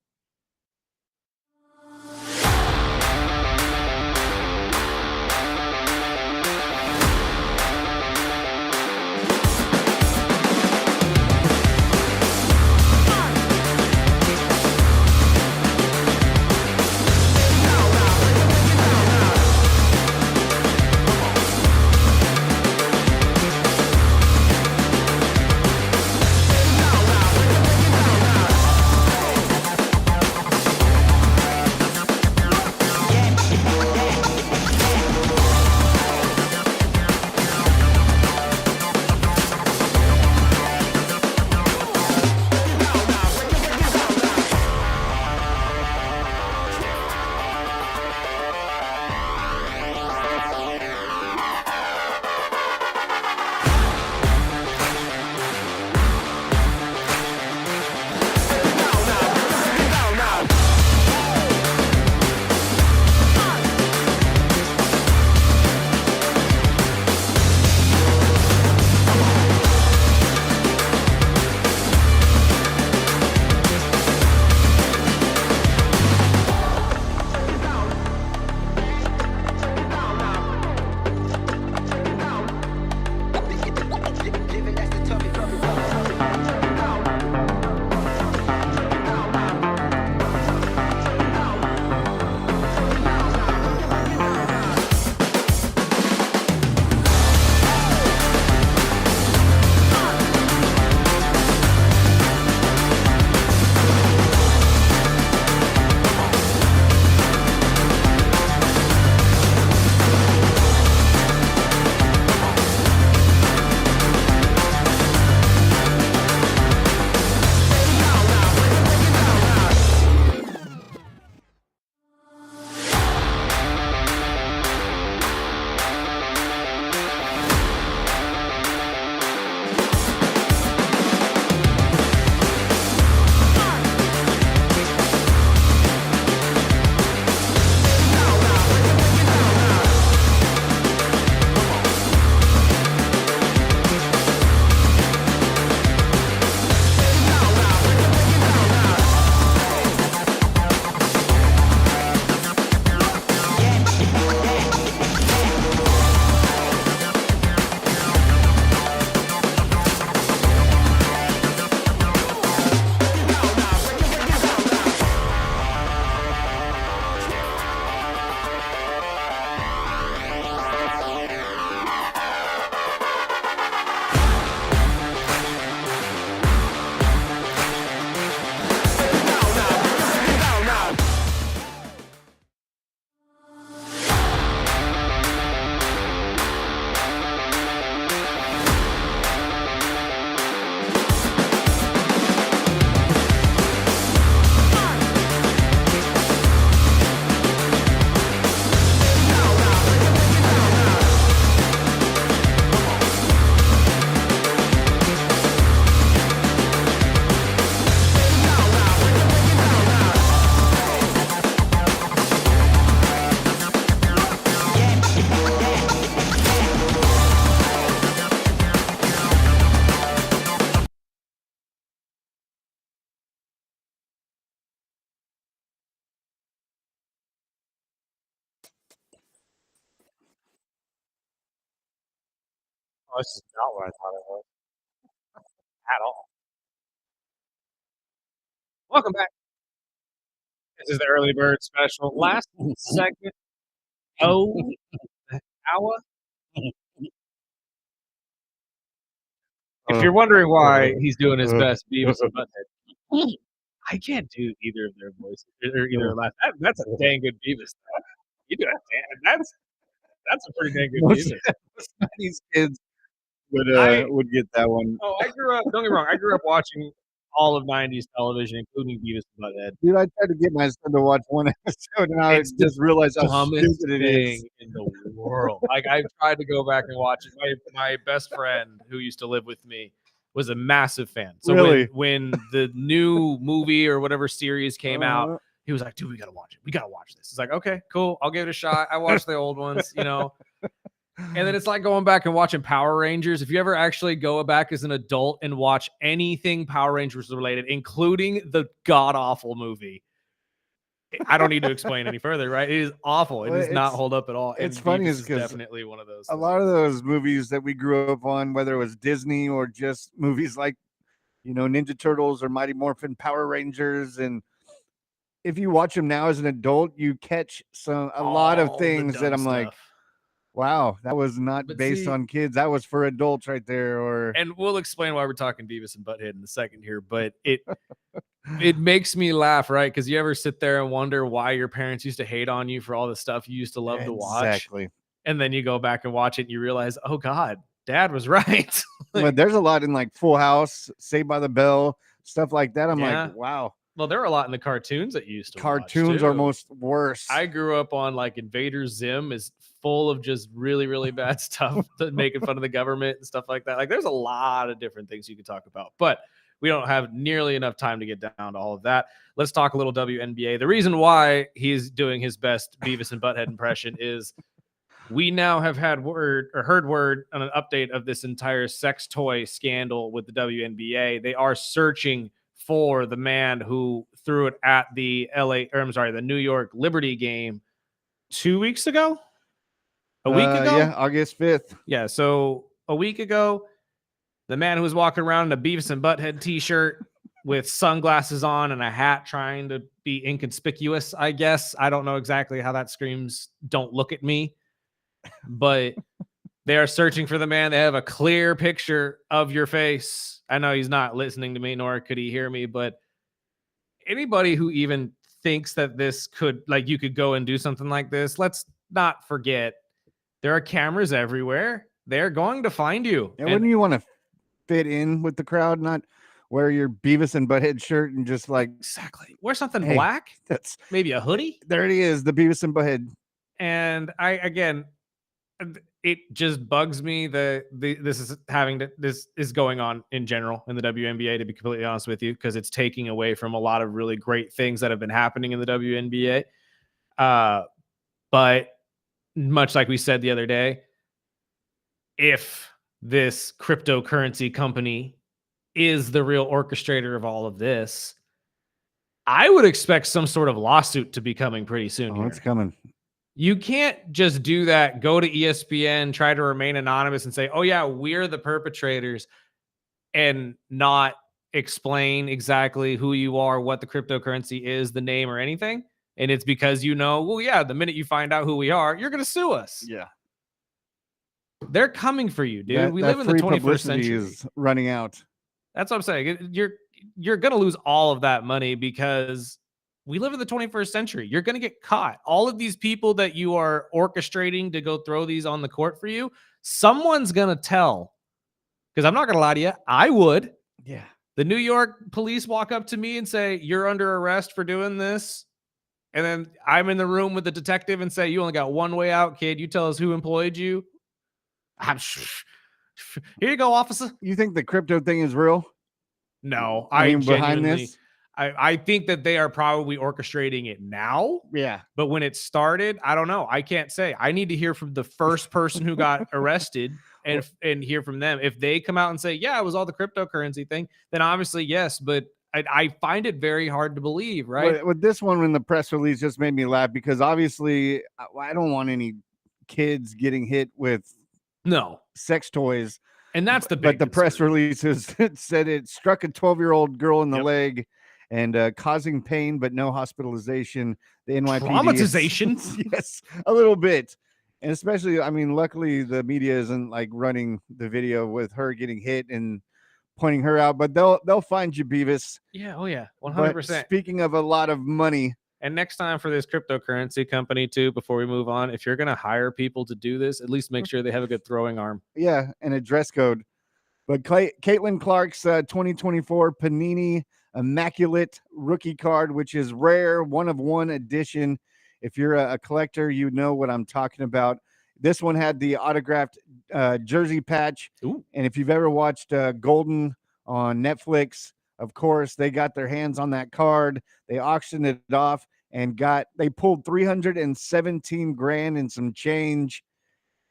D: Oh, this is not what I thought it was at all. Welcome back. This is the Early Bird Special. Last segment. Oh, hour. If you're wondering why he's doing his best, Beavis and Butthead, I can't do either of their voices or either last. That's a dang good Beavis. You do it. That's a pretty dang good Beavis.
B: These kids would get that one.
D: Oh, I grew up. Don't get me wrong. I grew up watching all of '90s television, including Beavis and Butthead.
B: Dude, I tried to get my son to watch one episode, and I just realized how stupid it is
D: in the world. Like I tried to go back and watch it. My best friend who used to live with me was a massive fan. So
B: Really?
D: when the new movie or whatever series came out, he was like, dude, we got to watch it. We got to watch this. It's like, okay, cool. I'll give it a shot. I watched the old ones, you know. And then it's like going back and watching Power Rangers. If you ever actually go back as an adult and watch anything Power Rangers related, including the god-awful movie, I don't need to explain any further, right? It is awful. It does not hold up at all.
B: It's funny is
D: definitely one of those.
B: A lot of those movies that we grew up on, whether it was Disney or just movies like, you know, Ninja Turtles or Mighty Morphin Power Rangers, and if you watch them now as an adult, you catch a lot of things that I'm like, wow, that was not based on kids. That was for adults right there.
D: And we'll explain why we're talking Beavis and Butthead in a second here, but it makes me laugh, right? Because you ever sit there and wonder why your parents used to hate on you for all the stuff you used to love to watch.
B: Exactly.
D: And then you go back and watch it and you realize, oh God, Dad was right.
B: But there's a lot in like Full House, Saved by the Bell, stuff like that. I'm like, wow.
D: Well, there are a lot in the cartoons that you used to
B: Cartoons are most worse.
D: I grew up on like Invader Zim is full of just really, really bad stuff, making fun of the government and stuff like that. Like there's a lot of different things you could talk about, but we don't have nearly enough time to get down to all of that. Let's talk a little WNBA. The reason why he's doing his best Beavis and Butthead impression is we now have heard word on an update of this entire sex toy scandal with the WNBA. They are searching for the man who threw it at the the New York Liberty game 2 weeks ago. A week ago?
B: Yeah, August 5th.
D: Yeah, so a week ago, the man who was walking around in a Beavis and Butthead t-shirt with sunglasses on and a hat trying to be inconspicuous, I guess. I don't know exactly how that screams, don't look at me. But they are searching for the man. They have a clear picture of your face. I know he's not listening to me, nor could he hear me, but anybody who even thinks that this could, like, you could go and do something like this, let's not forget there are cameras everywhere. They're going to find you.
B: And wouldn't you want to fit in with the crowd, not wear your Beavis and Butthead shirt and just like
D: exactly wear something black? That's maybe a hoodie.
B: There it is, the Beavis and Butthead.
D: And it just bugs me that this is going on in general in the WNBA, to be completely honest with you, because it's taking away from a lot of really great things that have been happening in the WNBA. But much like we said the other day, if this cryptocurrency company is the real orchestrator of all of this, I would expect some sort of lawsuit to be coming pretty soon.
B: It's coming.
D: You can't just do that, go to ESPN, try to remain anonymous and say, oh yeah, we're the perpetrators, and not explain exactly who you are, what the cryptocurrency is, the name or anything. And it's because, well, yeah, the minute you find out who we are, you're going to sue us.
B: Yeah.
D: They're coming for you, dude. We live in the 21st century.
B: Is running out.
D: That's what I'm saying. You're going to lose all of that money because we live in the 21st century. You're going to get caught. All of these people that you are orchestrating to go throw these on the court for you, someone's going to tell. Because I'm not going to lie to you, I would.
B: Yeah.
D: The New York police walk up to me and say, you're under arrest for doing this. And then I'm in the room with the detective and say, you only got one way out, kid. You tell us who employed you. Here you go, officer.
B: You think the crypto thing is real?
D: No,
B: I mean, behind this,
D: I think that they are probably orchestrating it now.
B: Yeah.
D: But when it started, I don't know. I can't say. I need to hear from the first person who got arrested and hear from them. If they come out and say, yeah, it was all the cryptocurrency thing, then obviously yes. But I find it very hard to believe, right?
B: With this one, when the press release just made me laugh, because obviously I don't want any kids getting hit with sex toys.
D: And that's the big
B: But the press release said it struck a 12-year-old girl in the leg and causing pain, but no hospitalization. The NYPD
D: traumatization?
B: Yes, a little bit. And especially, I mean, luckily the media isn't like running the video with her getting hit and pointing her out, but they'll find you, Beavis.
D: Yeah, oh yeah, 100%.
B: But speaking of a lot of money,
D: and next time for this cryptocurrency company too, before we move on, if you're going to hire people to do this, at least make sure they have a good throwing arm.
B: Yeah, and a dress code. But Caitlin Clark's 2024 Panini Immaculate Rookie Card, which is rare, one-of-one edition. If you're a collector, you know what I'm talking about. This one had the autographed jersey patch.
D: Ooh.
B: And if you've ever watched Golden on Netflix. Of course, they got their hands on that card. They auctioned it off and they pulled $317,000 and some change.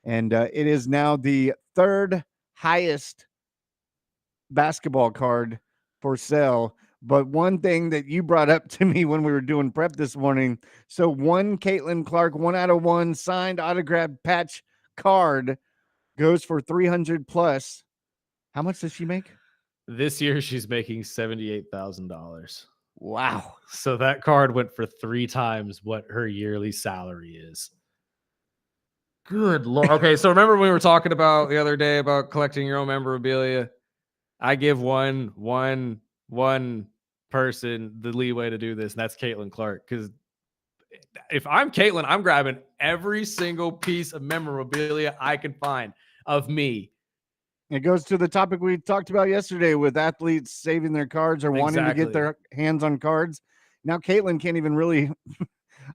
B: And it is now the third highest basketball card for sale. But one thing that you brought up to me when we were doing prep this morning, so one Caitlin Clark 1 out of 1 signed autographed patch card goes for $300 plus. How much does she make?
D: This year she's making $78,000.
B: Wow.
D: So that card went for 3 times what her yearly salary is. Good Lord. Okay, so remember when we were talking about the other day about collecting your own memorabilia? I give one person the leeway to do this, and that's Caitlin Clark. Because if I'm Caitlin, I'm grabbing every single piece of memorabilia I can find of me.
B: It goes to the topic we talked about yesterday with athletes saving their cards or wanting to get their hands on cards. Now, Caitlin can't even really,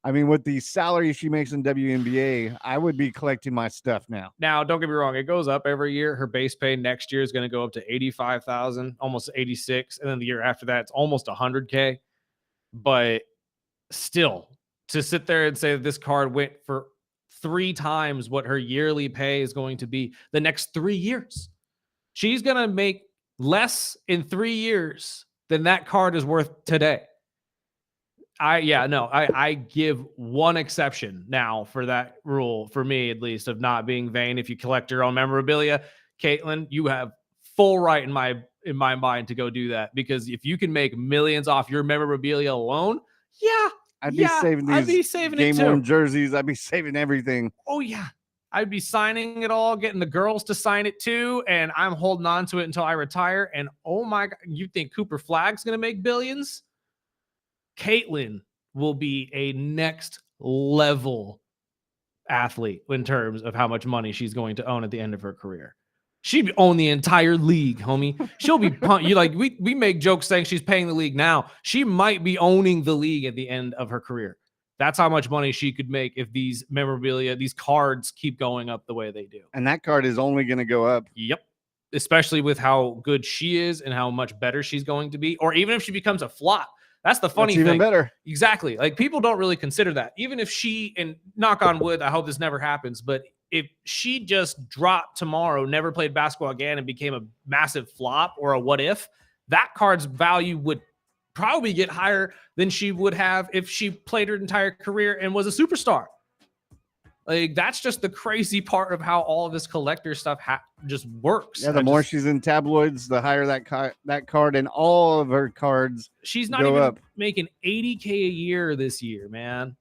B: I mean, with the salary she makes in WNBA, I would be collecting my stuff now.
D: Now, don't get me wrong. It goes up every year. Her base pay next year is going to go up to $85,000, almost 86. And then the year after that, it's almost $100K. But still, to sit there and say that this card went for 3 times what her yearly pay is going to be the next 3 years. She's going to make less in 3 years than that card is worth today. I give one exception now for that rule, for me at least, of not being vain. If you collect your own memorabilia, Caitlin, you have full right in my mind to go do that, because if you can make millions off your memorabilia alone,
B: I'd be saving game-worn jerseys. I'd be saving everything.
D: Oh yeah, I'd be signing it all, getting the girls to sign it too, and I'm holding on to it until I retire. And oh my God, you think Cooper Flagg's gonna make billions? Caitlin will be a next level athlete in terms of how much money she's going to own at the end of her career. She'd own the entire league, homie. She'll be we make jokes saying she's paying the league now. She might be owning the league at the end of her career. That's how much money she could make if these memorabilia, these cards keep going up the way they do.
B: And that card is only going to go up.
D: Yep. Especially with how good she is and how much better she's going to be. Or even if she becomes a flop. That's the funny thing.
B: Even better.
D: Exactly. Like, people don't really consider that. Even if she, and knock on wood, I hope this never happens, but if she just dropped tomorrow, never played basketball again, and became a massive flop or a what if, that card's value would probably get higher than she would have if she played her entire career and was a superstar. Like, that's just the crazy part of how all of this collector stuff just works.
B: Yeah, the more she's in tabloids, the higher that card and all of her cards.
D: She's not even making $80K a year this year, man.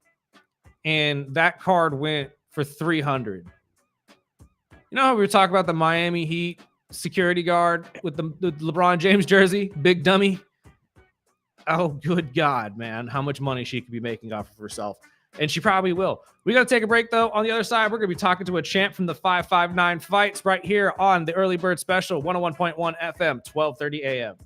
D: And that card went for $300. You know how we were talking about the Miami Heat security guard with the LeBron James jersey, big dummy? Oh, good God, man. How much money she could be making off of herself. And she probably will. We got to take a break, though. On the other side, we're going to be talking to a champ from the 559 Fights right here on the Early Bird Special, 101.1 FM, 1230 a.m.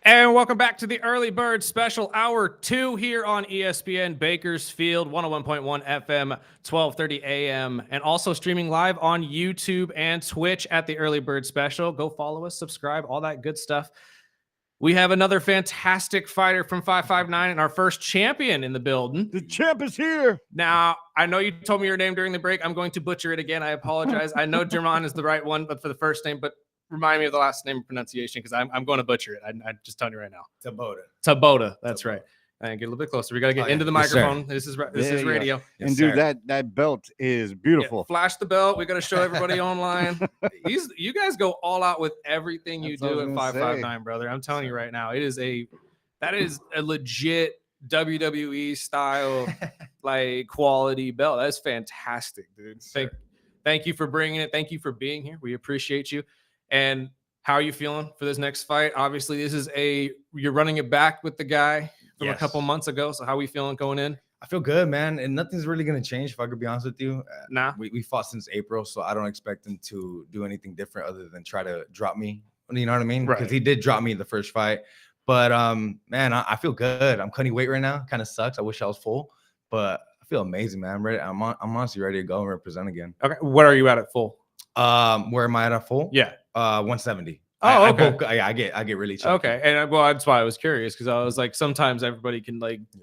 D: And welcome back to the Early Bird Special, Hour 2 here on ESPN Bakersfield, 101.1 FM, 1230 AM, and also streaming live on YouTube and Twitch at the Early Bird Special. Go follow us, subscribe, all that good stuff. We have another fantastic fighter from 559 and our first champion in the building.
B: The champ is here.
D: Now, I know you told me your name during the break. I'm going to butcher it again. I apologize. I know German is the right one, but for the first name, but remind me of the last name pronunciation because I'm going to butcher it. I'm just telling you right now. Taboda. That's right. And get a little bit closer. We got to get into the microphone. This is radio.
B: And dude, that belt is beautiful.
D: Yeah, flash the belt. We got to show everybody online. You guys go all out with everything you do at 559, brother. I'm telling you right now, that is a legit WWE style like quality belt. That's fantastic, dude. Thank you for bringing it. Thank you for being here. We appreciate you. And how are you feeling for this next fight? Obviously, you're running it back with the guy from a couple months ago. So how are we feeling going in?
F: I feel good, man. And nothing's really going to change, if I could be honest with you.
D: Nah.
F: We fought since April, so I don't expect him to do anything different other than try to drop me. You know what I mean?
D: Right.
F: Because he did drop me in the first fight. But, man, I feel good. I'm cutting weight right now. Kind of sucks. I wish I was full. But I feel amazing, man. I'm ready. I'm honestly ready to go and represent again.
D: Okay. What are you at full?
F: Where am I at full?
D: Yeah.
F: 170.
D: Oh, okay.
F: I get really chunky.
D: Okay. And well, that's why I was curious because I was like, sometimes everybody can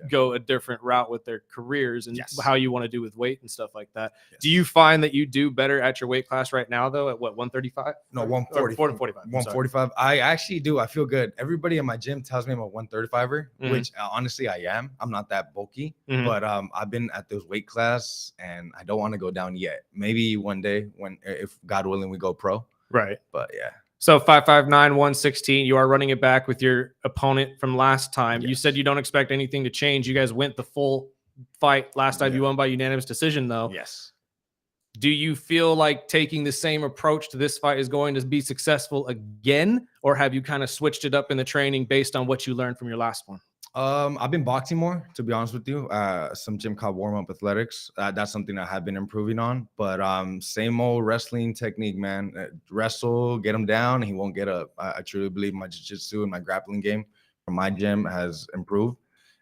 D: go a different route with their careers and how you want to do with weight and stuff like that. Yes. Do you find that you do better at your weight class right now though? At what, 135?
F: No, 140.
D: 145.
F: 145. I actually do. I feel good. Everybody in my gym tells me I'm a 135er, which honestly I am. I'm not that bulky, but I've been at this weight class and I don't want to go down yet. Maybe one day if God willing, we go pro.
D: Right.
F: But yeah.
D: So 559, 116, you are running it back with your opponent from last time. Yes. You said you don't expect anything to change. You guys went the full fight last time. You won by unanimous decision, though.
F: Yes.
D: Do you feel like taking the same approach to this fight is going to be successful again? Or have you kind of switched it up in the training based on what you learned from your last one?
F: I've been boxing more, to be honest with you. Some gym called warm-up athletics. That's something I have been improving on. But same old wrestling technique, man. Wrestle, get him down, and he won't get up. I truly believe my jiu-jitsu and my grappling game from my gym has improved.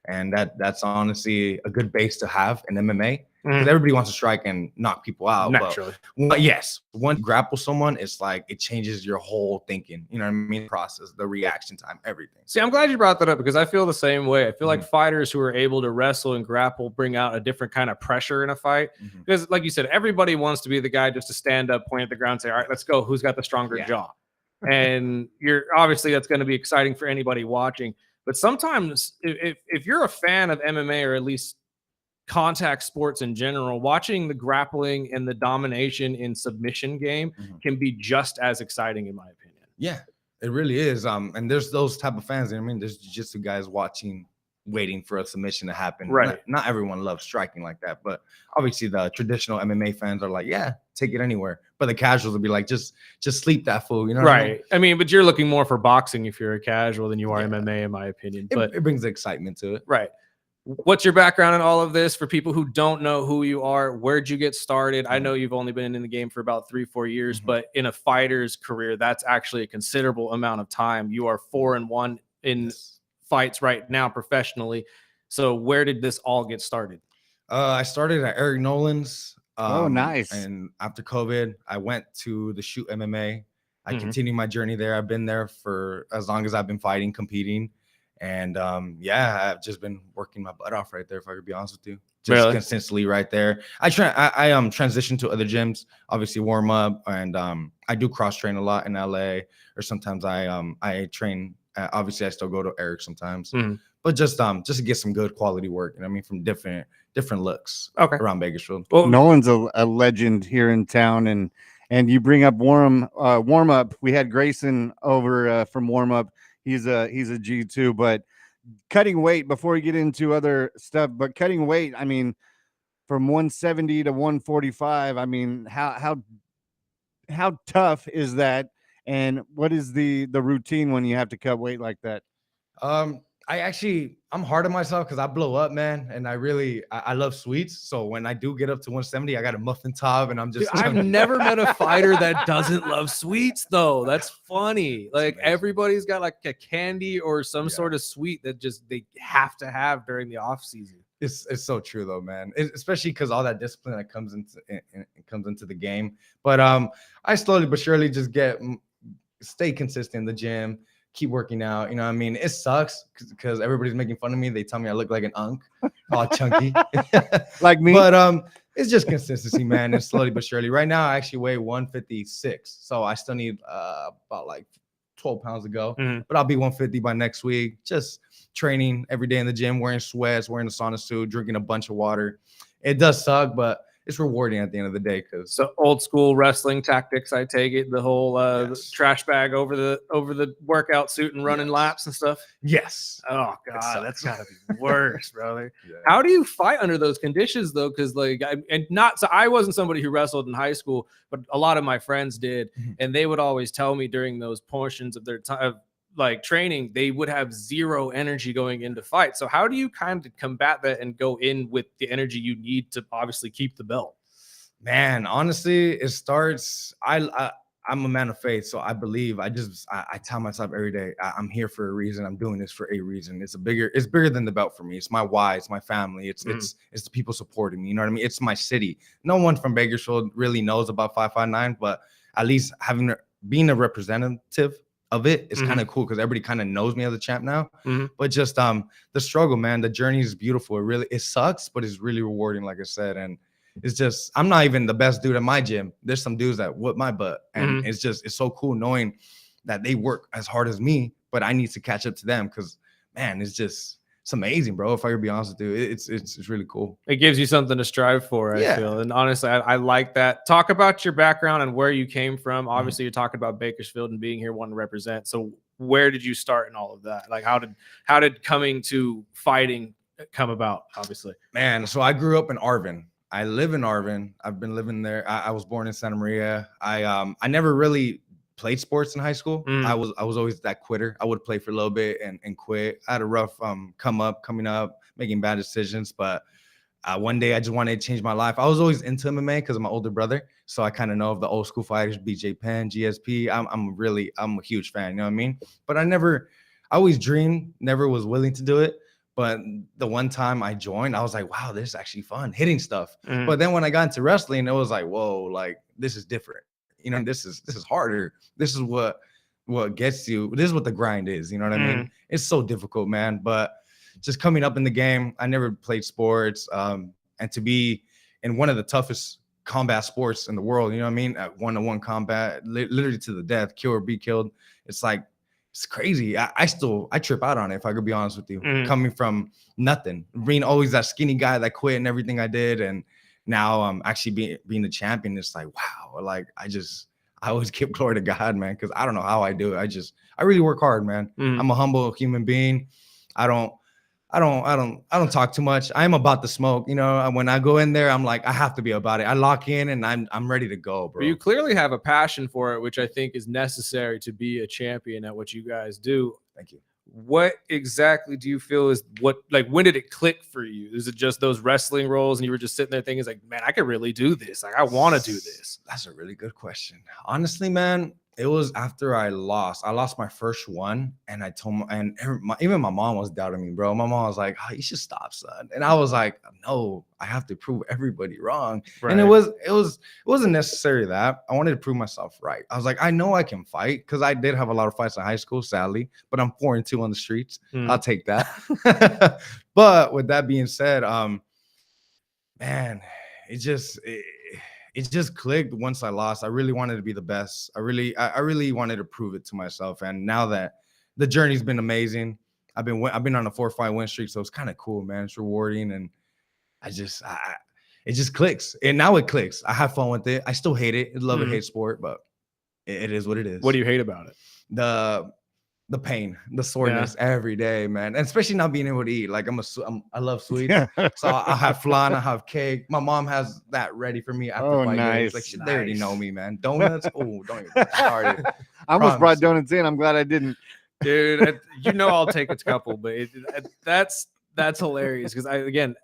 F: And that's honestly a good base to have in MMA. Because everybody wants to strike and knock people out.
D: Naturally.
F: But yes, once you grapple someone, it's like it changes your whole thinking. You know what I mean? Process, the reaction time, everything.
D: See, I'm glad you brought that up because I feel the same way. I feel like fighters who are able to wrestle and grapple bring out a different kind of pressure in a fight. Because like you said, everybody wants to be the guy just to stand up, point at the ground, and say, all right, let's go. Who's got the stronger jaw? And obviously that's going to be exciting for anybody watching. But sometimes if you're a fan of MMA or at least contact sports in general, watching the grappling and the domination in submission game can be just as exciting, in my opinion.
F: Yeah, it really is. And there's those type of fans. I mean, there's just the guys waiting for a submission to happen.
D: Right.
F: Not everyone loves striking like that, but obviously the traditional MMA fans are like, yeah, take it anywhere. But the casuals will be like, just sleep that fool. You know,
D: right? I mean, but you're looking more for boxing if you're a casual than you are MMA, in my opinion. But
F: it brings excitement to it.
D: Right. What's your background in all of this for people who don't know who you are? Where'd you get started? I know you've only been in the game for about 3-4 years, but in a fighter's career, that's actually a considerable amount of time. You are 4-1 in fights right now professionally. So where did this all get started?
F: I started at Eric Nolan's.
B: Oh, nice.
F: And after COVID, I went to the Shoot MMA. I continued my journey there. I've been there for as long as I've been fighting, competing. And I've just been working my butt off right there, if I could be honest with you. Just consistently right there. I transitioned to other gyms, obviously warm up, and I do cross train a lot in LA, or sometimes I train. Obviously, I still go to Eric sometimes, but just to get some good quality work. You know what I mean, from different looks around Bakersfield.
B: Well, Nolan's a legend here in town, and you bring up warm up. We had Grayson over from warm up. He's a G2, but cutting weight before we get into other stuff, but cutting weight, I mean, from 170 to 145, I mean, how tough is that? And what is the routine when you have to cut weight like that?
F: I'm hard on myself because I blow up, man, and I love sweets. So when I do get up to 170, I got a muffin top, and I'm just.
D: Dude, I've never met a fighter that doesn't love sweets, though. That's funny. Like everybody's got like a candy or some sort of sweet that just they have to have during the off season.
F: It's so true though, man. Especially because all that discipline that comes into the game. But I slowly but surely just stay consistent in the gym. Keep working out, you know what I mean? It sucks because everybody's making fun of me. They tell me I look like an unk, all chunky.
B: Like me.
F: But it's just consistency, man. And slowly but surely. Right now, I actually weigh 156. So I still need about like 12 pounds to go. But I'll be 150 by next week. Just training every day in the gym, wearing sweats, wearing a sauna suit, drinking a bunch of water. It does suck, but it's rewarding at the end of the day.
D: So old school wrestling tactics, I take it, the whole trash bag over the workout suit and running laps and stuff.
F: Yes.
D: Oh God, that's gotta be worse, brother. How do you fight under those conditions though? Because I wasn't somebody who wrestled in high school, but a lot of my friends did, and they would always tell me during those portions of their time like training, they would have zero energy going into fight. So how do you kind of combat that and go in with the energy you need to obviously keep the belt?
F: Man, honestly, it starts. I'm a man of faith, so I believe. I tell myself every day, I'm here for a reason. I'm doing this for a reason. It's bigger than the belt for me. It's my why. It's my family. It's the people supporting me. You know what I mean? It's my city. No one from Bakersfield really knows about 559, but at least being a representative of it is kind of cool because everybody kind of knows me as a champ now. But just the struggle, man, the journey is beautiful. It sucks, but it's really rewarding, like I said. And it's just, I'm not even the best dude at my gym. There's some dudes that whip my butt, and it's so cool knowing that they work as hard as me, but I need to catch up to them because, man, it's amazing, bro. If I could be honest with you, it's really cool.
D: It gives you something to strive for, I feel. And honestly, I like that. Talk about your background and where you came from. Obviously, you're talking about Bakersfield and being here, wanting to represent. So where did you start in all of that? Like how did coming to fighting come about, obviously?
F: Man, so I grew up in Arvin. I live in Arvin. I've been living there. I was born in Santa Maria. I never really played sports in high school. I was always that quitter. I would play for a little bit and quit. I had a rough coming up, making bad decisions. But one day I just wanted to change my life. I was always into MMA because of my older brother. So I kind of know of the old school fighters, BJ Penn, GSP. I'm a huge fan. You know what I mean? But I always dreamed, never was willing to do it. But the one time I joined, I was like, wow, this is actually fun, hitting stuff. But then when I got into wrestling, it was like, whoa, like this is different. You know, this is harder. This is what gets you. This is what the grind is. You know what I mean? It's so difficult, man. But just coming up in the game, I never played sports. And to be in one of the toughest combat sports in the world, you know what I mean? At one-on-one combat, literally to the death, kill or be killed. It's like, it's crazy. I trip out on it, if I could be honest with you. Coming from nothing, being always that skinny guy that quit and everything I did, and now actually being the champion. It's like, wow. Like I always give glory to God, man, because I don't know how I do it. I really work hard, man. I'm a humble human being. I don't talk too much. I'm about the smoke. You know, when I go in there, I'm like, I have to be about it. I lock in and I'm ready to go, bro.
D: But you clearly have a passion for it, which I think is necessary to be a champion at what you guys do.
F: Thank you.
D: What exactly do you feel is when did it click for you? Is it just those wrestling roles and you were just sitting there thinking like, man, I could really do this. Like, I want to do this.
F: That's a really good question. Honestly, man, it was after I lost my first one, and I told even my mom was doubting me, bro. My mom was like, oh, you should stop, son. And I was like, no, I have to prove everybody wrong. Right. And it wasn't necessarily that. I wanted to prove myself right. I was like, I know I can fight because I did have a lot of fights in high school, sadly, but I'm 4-2 on the streets. I'll take that. But with that being said, man, it just clicked once I lost. I really wanted to be the best. I really wanted to prove it to myself. And now that the journey's been amazing, I've been on a 4-fight win streak, so it's kind of cool, man. It's rewarding, and it just clicks. And now it clicks. I have fun with it. I still hate it. I love and hate sport, but it is what it is.
D: What do you hate about it?
F: The pain, the soreness every day, man. And especially not being able to eat. Like I love sweets. So I have flan, I have cake. My mom has that ready for me after 5 days. Like they already know me, man. Donuts. Oh, don't even get started.
B: I almost brought donuts in. I'm glad I didn't.
D: Dude, I'll take a couple, but that's hilarious because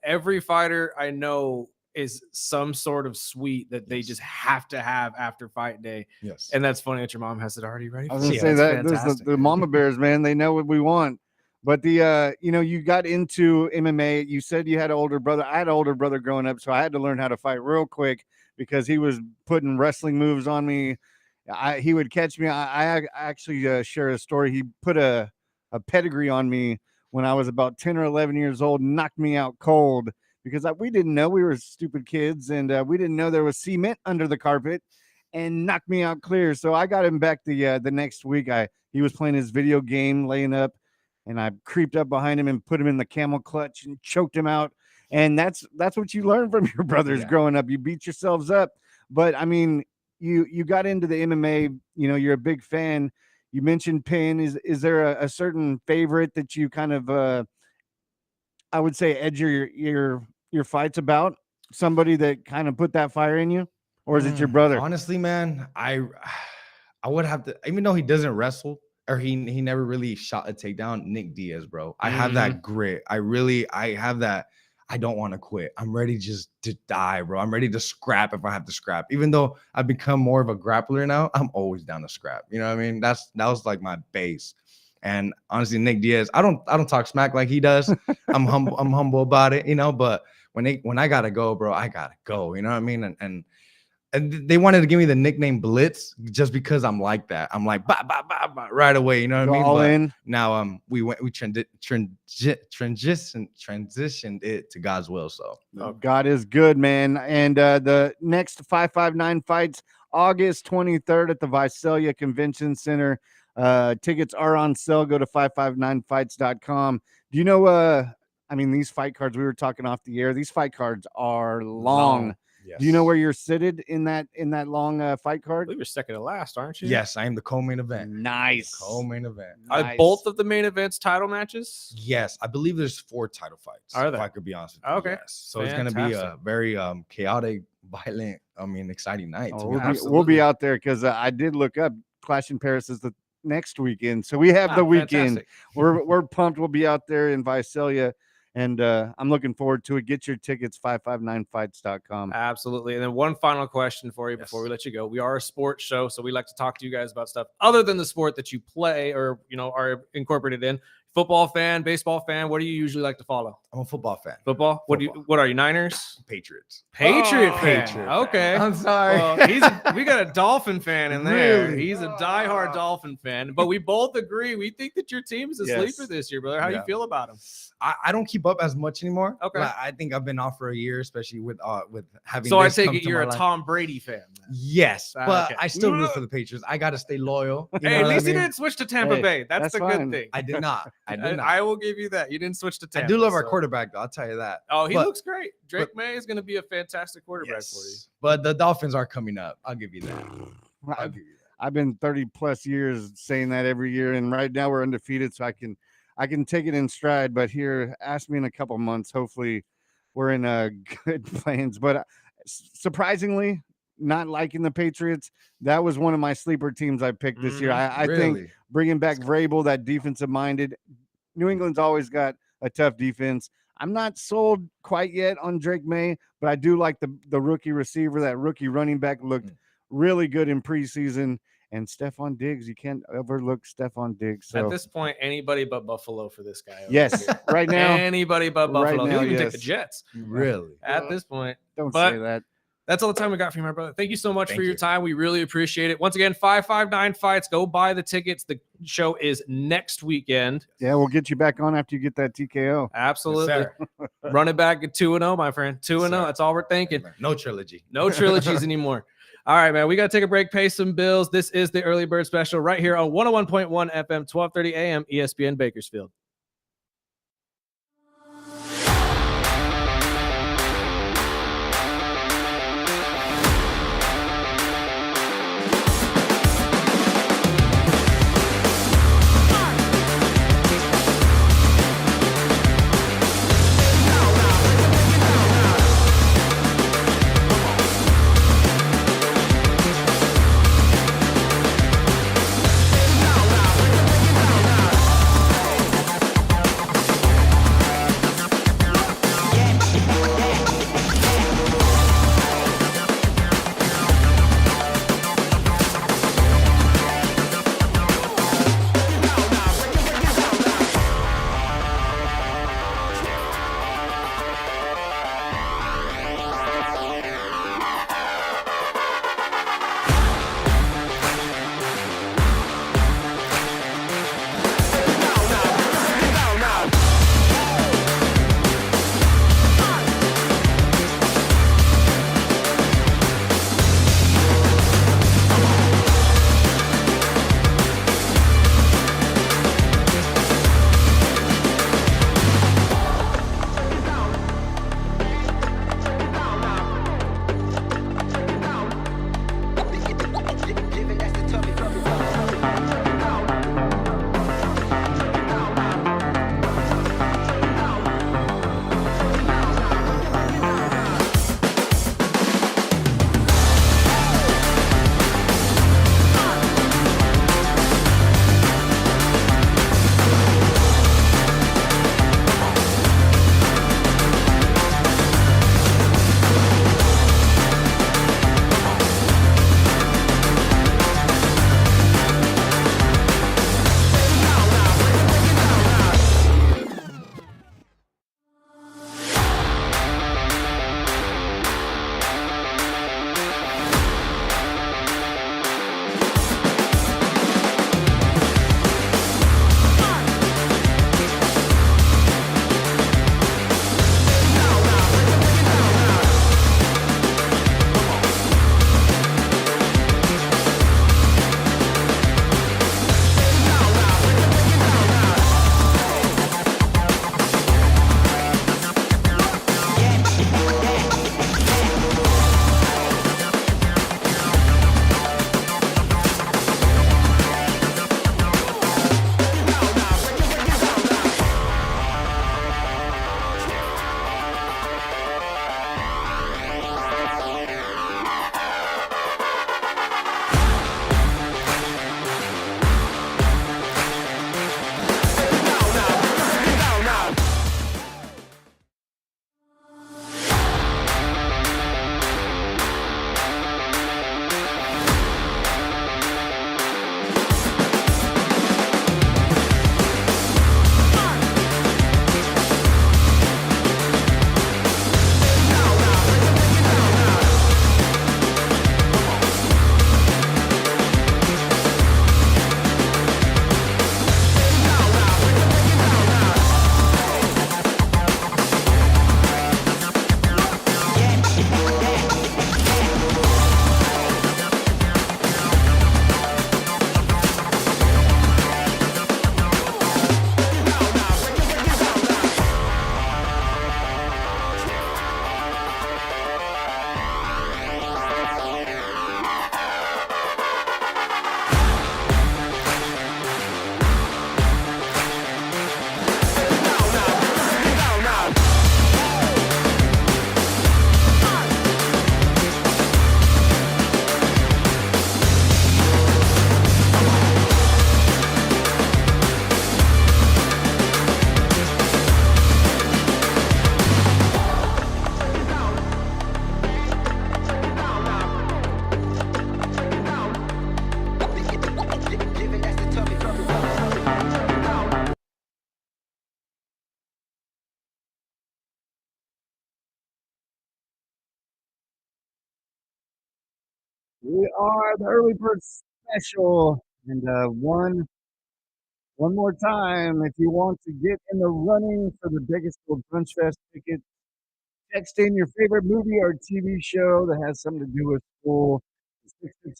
D: every fighter I know is some sort of sweet that they just have to have after fight day.
F: Yes.
D: And that's funny that your mom has it already ready.
B: I was gonna say that the mama bears, man, they know what we want. But you got into MMA. You said you had an older brother. I had an older brother growing up, so I had to learn how to fight real quick because he was putting wrestling moves on me. He would catch me. I actually share a story. He put a pedigree on me when I was about 10 or 11 years old, and knocked me out cold because we didn't know. We were stupid kids, and we didn't know there was cement under the carpet, and knocked me out clear. So I got him back the next week. He was playing his video game, laying up, and I creeped up behind him and put him in the camel clutch and choked him out. And that's what you learn from your brothers growing up. You beat yourselves up. But I mean, you got into the MMA, you're a big fan. You mentioned Penn. Is there a certain favorite that you kind of I would say edge your fights about? Somebody that kind of put that fire in you? Or is it your brother?
F: Honestly, man, I would have to, even though he doesn't wrestle, or he never really shot a takedown, Nick Diaz, bro. I have that grit. I have that. I don't want to quit. I'm ready just to die, bro. I'm ready to scrap if I have to scrap. Even though I've become more of a grappler now, I'm always down to scrap. You know what I mean? that was like my base. And honestly, Nick Diaz, I don't talk smack like he does. I'm humble about it, but when I gotta go, bro, I gotta go. You know what I mean? And they wanted to give me the nickname Blitz just because I'm like that. I'm like bah, bah, bah, bah, right away. You know what I mean?
B: All in.
F: Now we transitioned it to God's will. So
B: God is good, man. And the next 559 fights, August 23rd at the Visalia Convention Center. Tickets are on sale. Go to 559fights.com. Do you know? These fight cards, we were talking off the air. These fight cards are long. Yes. Do you know where you're seated in that long fight card?
D: I believe you're second to last, aren't you?
F: Yes, I am the co-main event.
B: Nice.
F: Co-main event.
D: Are both of the main events title matches?
F: Yes, I believe there's 4 title fights.
D: Are there?
F: If I could be honest with you.
D: Okay.
F: Yes. So Fantastic. It's going to be a very chaotic, violent, exciting night.
B: We'll be out there because I did look up Clash in Paris is the next weekend. So we have the weekend. We're pumped. We'll be out there in Visalia. And I'm looking forward to it. Get your tickets, 559fights.com.
D: Absolutely. And then one final question for you before we let you go. We are a sports show, so we like to talk to you guys about stuff other than the sport that you play or, are incorporated in. Football fan, baseball fan, what do you usually like to follow?
F: I'm a football fan.
D: Football? What are you, Niners?
F: Patriots.
D: Patriot fan. Okay.
F: I'm sorry.
D: Well, we got a Dolphin fan in there.
F: Really?
D: He's a diehard Dolphin fan. But we both agree. We think that your team is a sleeper this year, brother. How do you feel about him?
F: I don't keep up as much anymore.
D: Okay.
F: I think I've been off for a year, especially with having.
D: So I take it you're a Tom Brady fan. Then.
F: Yes, but I still root for the Patriots. I got to stay loyal.
D: Hey, at least he didn't switch to Tampa Bay. That's the good thing.
F: I did not.
D: I will give you that. You didn't switch to Tampa.
F: I do love our quarterback, though. I'll tell you that.
D: Oh, he looks great. Drake May is going to be a fantastic quarterback for you.
F: But the Dolphins are coming up. I'll give you that.
B: I've been 30 plus years saying that every year, and right now we're undefeated, so I can take it in stride. But here, ask me in a couple months. Hopefully, we're in good plans. But surprisingly, not liking the Patriots. That was one of my sleeper teams I picked this year. I think bringing back Vrabel, that defensive minded. New England's always got a tough defense. I'm not sold quite yet on Drake May, but I do like the rookie receiver. That rookie running back looked really good in preseason. And Stephon Diggs, you can't overlook Stephon Diggs. So.
D: At this point, anybody but Buffalo for this guy.
B: Yes, right now.
D: Anybody but Buffalo.
B: Right now,
D: He'll even take the Jets.
F: Really?
D: At this point.
B: Don't say that.
D: That's all the time we got for you, my brother. Thank you so much for your time. We really appreciate it. Once again, 559 Fights. Go buy the tickets. The show is next weekend.
B: Yeah, we'll get you back on after you get that TKO.
D: Absolutely. Yes, run it back at 2-0, my friend. 2-0. That's all we're thinking.
F: No trilogy.
D: No trilogies anymore. All right, man. We got to take a break, pay some bills. This is the Early Bird Special right here on 101.1 FM, 1230 AM, ESPN Bakersfield.
B: We are the early bird special, and one more time, if you want to get in the running for the Bakersfield Brunch Fest ticket, text in your favorite movie or TV show that has something to do with school.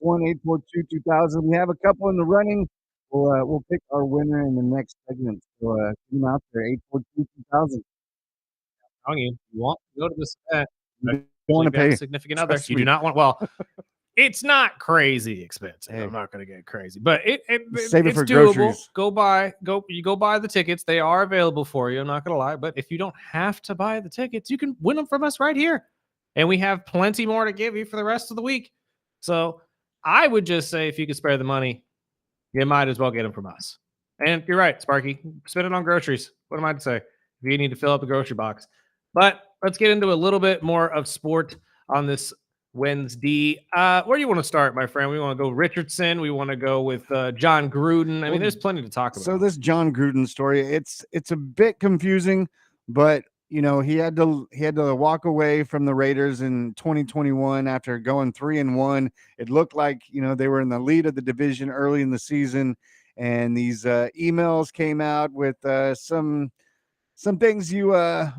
B: 661-842-2000. We have a couple in the running. We'll pick our winner in the next segment. So get them out there, 842-2000.
D: You want to go to this event?
B: You don't want to pay
D: a significant other. You do not want. Well, it's not crazy expensive. Hey, I'm not going to get crazy, but
B: save it
D: it's
B: for
D: doable.
B: groceries.
D: Go buy the tickets. They are available for you. I'm not going to lie, but if you don't have to buy the tickets, you can win them from us right here, and we have plenty more to give you for the rest of the week. So I would just say, if you could spare the money, you might as well get them from us. And you're right, Sparky. Spend it on groceries. What am I to say? If you need to fill up a grocery box. But let's get into a little bit more of sport on this Wednesday. Where do you want to start, my friend? We want to go Richardson. We want to go with John Gruden. I mean, there's plenty to talk about.
B: So this John Gruden story, it's a bit confusing, but you know, he had to walk away from the Raiders in 2021 after going 3-1. It looked like, you know, they were in the lead of the division early in the season, and these emails came out with some things you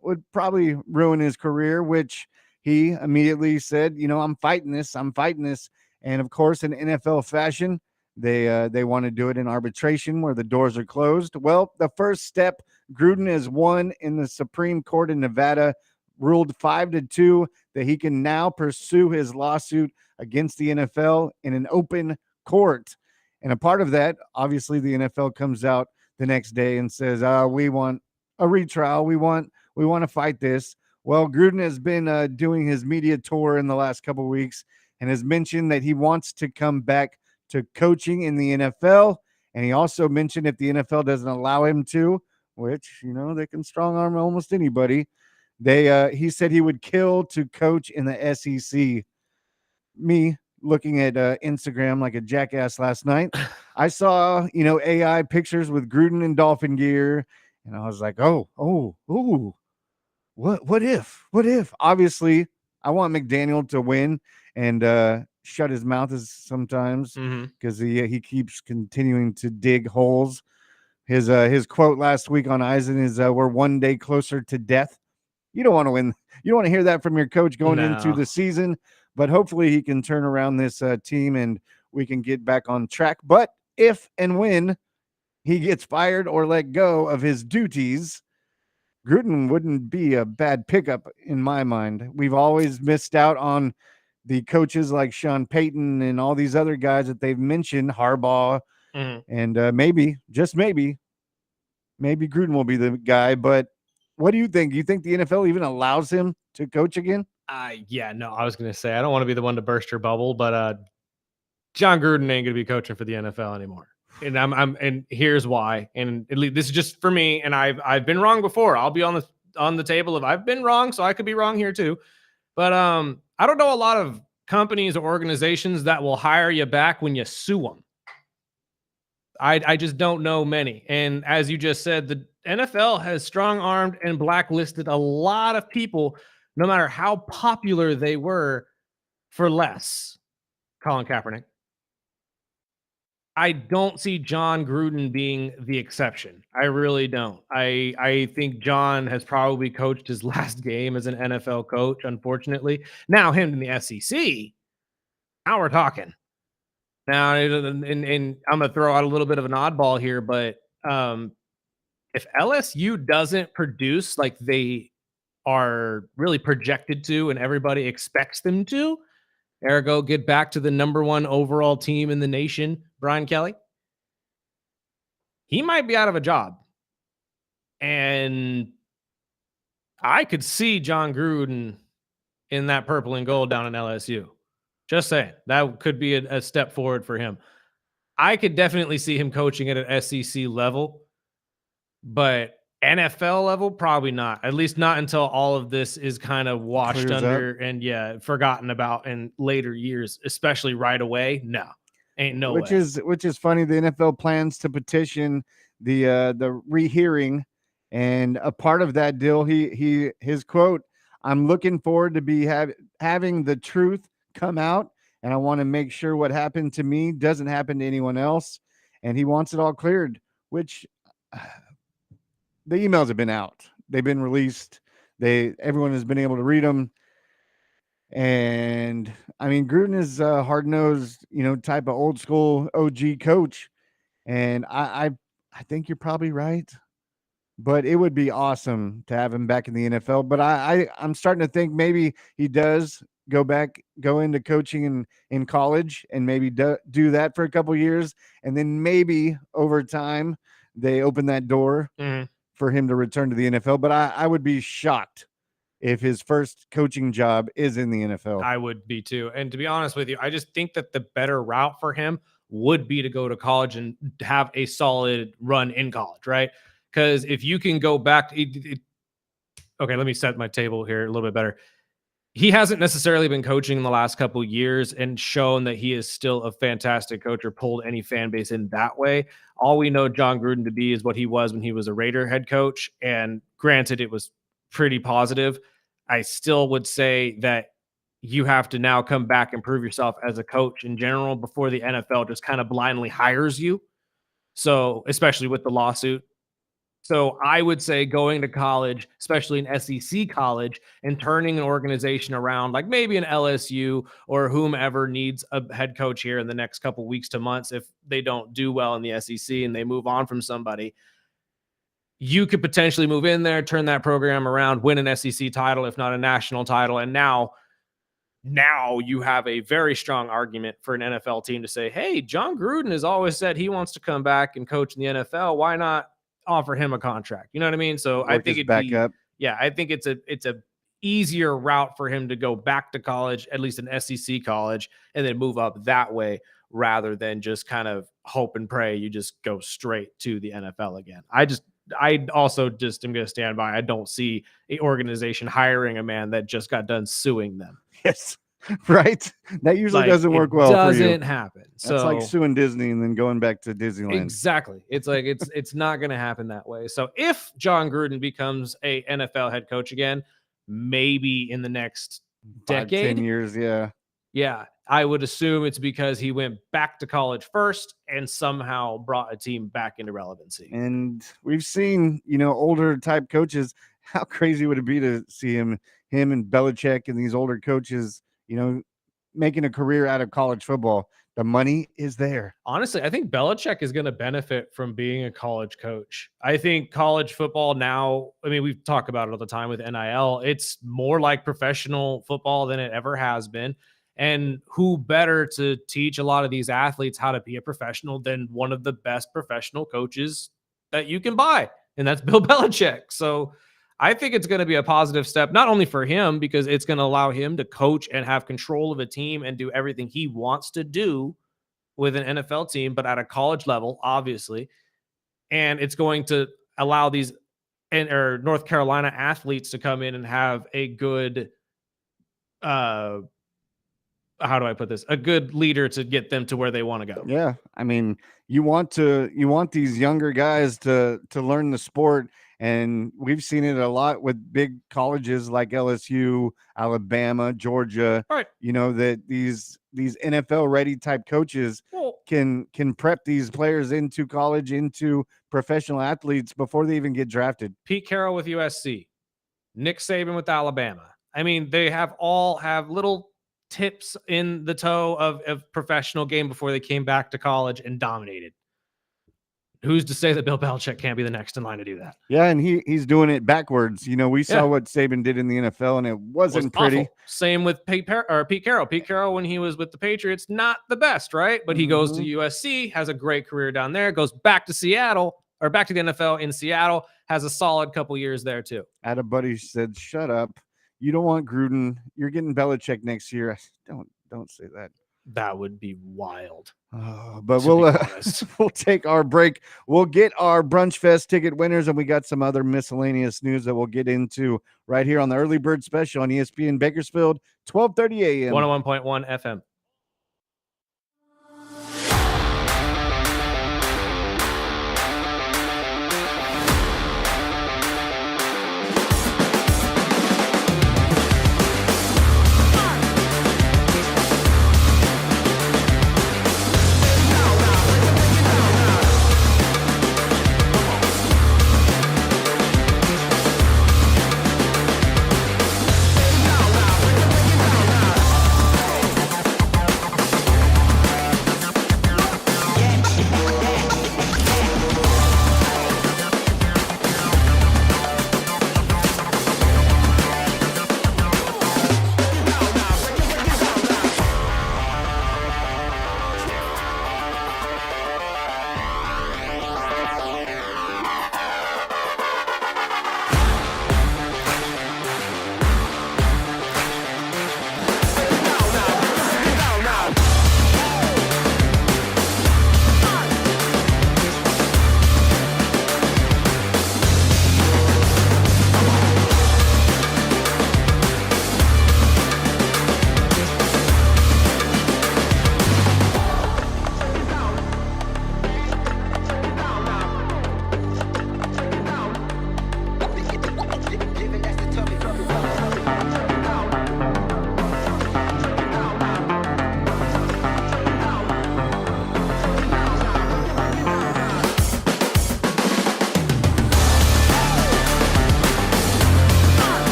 B: would probably ruin his career, which he immediately said, you know, I'm fighting this. And of course, in NFL fashion, they want to do it in arbitration where the doors are closed. Well, the first step, Gruden has won in the Supreme Court in Nevada, ruled 5-2 that he can now pursue his lawsuit against the NFL in an open court. And a part of that, obviously, the NFL comes out the next day and says, we want a retrial. We want to fight this. Well, Gruden has been doing his media tour in the last couple of weeks and has mentioned that he wants to come back to coaching in the NFL. And he also mentioned if the NFL doesn't allow him to, which, you know, they can strong arm almost anybody, he said he would kill to coach in the SEC. Me looking at Instagram like a jackass last night, I saw, you know, AI pictures with Gruden in dolphin gear, and I was like, oh, what if? Obviously, I want McDaniel to win and shut his mouth sometimes because he keeps continuing to dig holes. His quote last week on Eisen is, "We're one day closer to death." You don't want to win. You don't want to hear that from your coach going into the season, but hopefully he can turn around this team and we can get back on track. But if and when he gets fired or let go of his duties, Gruden wouldn't be a bad pickup in my mind. We've always missed out on the coaches like Sean Payton and all these other guys that they've mentioned, Harbaugh, and maybe, just maybe Gruden will be the guy. But what do you think? Do you think the NFL even allows him to coach again?
D: Yeah, no, I was going to say, I don't want to be the one to burst your bubble, but John Gruden ain't going to be coaching for the NFL anymore. And and here's why. And at least this is just for me. And I've been wrong before. I'll be on the table if I've been wrong, so I could be wrong here too. But I don't know a lot of companies or organizations that will hire you back when you sue them. I just don't know many. And as you just said, the NFL has strong-armed and blacklisted a lot of people, no matter how popular they were, for less. Colin Kaepernick. I don't see John Gruden being the exception. I really don't. I think John has probably coached his last game as an NFL coach, unfortunately. Now him in the SEC, now we're talking. Now, and I'm going to throw out a little bit of an oddball here, but if LSU doesn't produce like they are really projected to and everybody expects them to, ergo get back to the number one overall team in the nation, Brian Kelly, he might be out of a job. And I could see John Gruden in that purple and gold down in LSU. Just saying, that could be a step forward for him. I could definitely see him coaching at an SEC level, but NFL level, probably not. At least not until all of this is kind of washed under and forgotten about in later years, especially right away. No, ain't no way.
B: Which is funny. The NFL plans to petition the rehearing, and a part of that deal, his quote, "I'm looking forward to be having the truth come out and I want to make sure what happened to me doesn't happen to anyone else. And he wants it all cleared, which the emails have been out. They've been released. Everyone has been able to read them. And I mean, Gruden is a hard-nosed, type of old school OG coach. And I think you're probably right, but it would be awesome to have him back in the NFL. But I'm starting to think maybe he does go into coaching in college and maybe do that for a couple years. And then maybe over time they open that door for him to return to the NFL. But I would be shocked if his first coaching job is in the NFL.
D: I would be too. And to be honest with you, I just think that the better route for him would be to go to college and have a solid run in college, right? Because if you can go back to okay, let me set my table here a little bit better. He hasn't necessarily been coaching in the last couple of years and shown that he is still a fantastic coach or pulled any fan base in that way. All we know John Gruden to be is what he was when he was a Raider head coach. And granted, it was pretty positive. I still would say that you have to now come back and prove yourself as a coach in general before the NFL just kind of blindly hires you. So, especially with the lawsuit. So I would say going to college, especially an SEC college, and turning an organization around, like maybe an LSU or whomever needs a head coach here in the next couple weeks to months, if they don't do well in the SEC and they move on from somebody, you could potentially move in there, turn that program around, win an SEC title, if not a national title. And now you have a very strong argument for an NFL team to say, hey, John Gruden has always said he wants to come back and coach in the NFL. Why not offer him a contract? You know what I mean? So I think I think it's a easier route for him to go back to college, at least an SEC college, and then move up that way rather than just kind of hope and pray you just go straight to the NFL again. I also just am going to stand by. I don't see an organization hiring a man that just got done suing them.
B: Yes. Right. That usually doesn't work well.
D: Doesn't happen. So
B: it's like suing Disney and then going back to Disneyland.
D: Exactly. It's like, it's not going to happen that way. So if John Gruden becomes a NFL head coach again, maybe in the next decade,
B: 10 years. Yeah.
D: Yeah. I would assume it's because he went back to college first and somehow brought a team back into relevancy.
B: And we've seen, older type coaches. How crazy would it be to see him and Belichick and these older coaches, making a career out of college football? The money is there.
D: Honestly, I think Belichick is going to benefit from being a college coach. I think college football now, I mean, we talk about it all the time with NIL. It's more like professional football than it ever has been. And who better to teach a lot of these athletes how to be a professional than one of the best professional coaches that you can buy? And that's Bill Belichick. So I think it's going to be a positive step, not only for him, because it's going to allow him to coach and have control of a team and do everything he wants to do with an NFL team, but at a college level, obviously. And it's going to allow these North Carolina athletes to come in and have a good, how do I put this? A good leader to get them to where they want to go.
B: Yeah. I mean, you want these younger guys to learn the sport. And we've seen it a lot with big colleges like LSU, Alabama, Georgia,
D: right?
B: That these NFL ready type coaches can prep these players into college, into professional athletes before they even get drafted.
D: Pete Carroll with USC, Nick Saban with Alabama. I mean, they all have little tips in the toe of professional game before they came back to college and dominated. Who's to say that Bill Belichick can't be the next in line to do that?
B: Yeah, and he's doing it backwards. We saw what Saban did in the NFL, and it wasn't pretty.
D: Awful. Same with Pete Carroll. Pete Carroll, when he was with the Patriots, not the best, right? But he goes to USC, has a great career down there, goes back to Seattle, or back to the NFL in Seattle, has a solid couple years there too.
B: I had a buddy shut up. You don't want Gruden. You're getting Belichick next year. Don't say that.
D: That would be wild.
B: But we'll take our break. We'll get our Brunch Fest ticket winners, and we got some other miscellaneous news that we'll get into right here on the Early Bird Special on ESPN Bakersfield, 12:30 a.m.
D: 101.1 FM.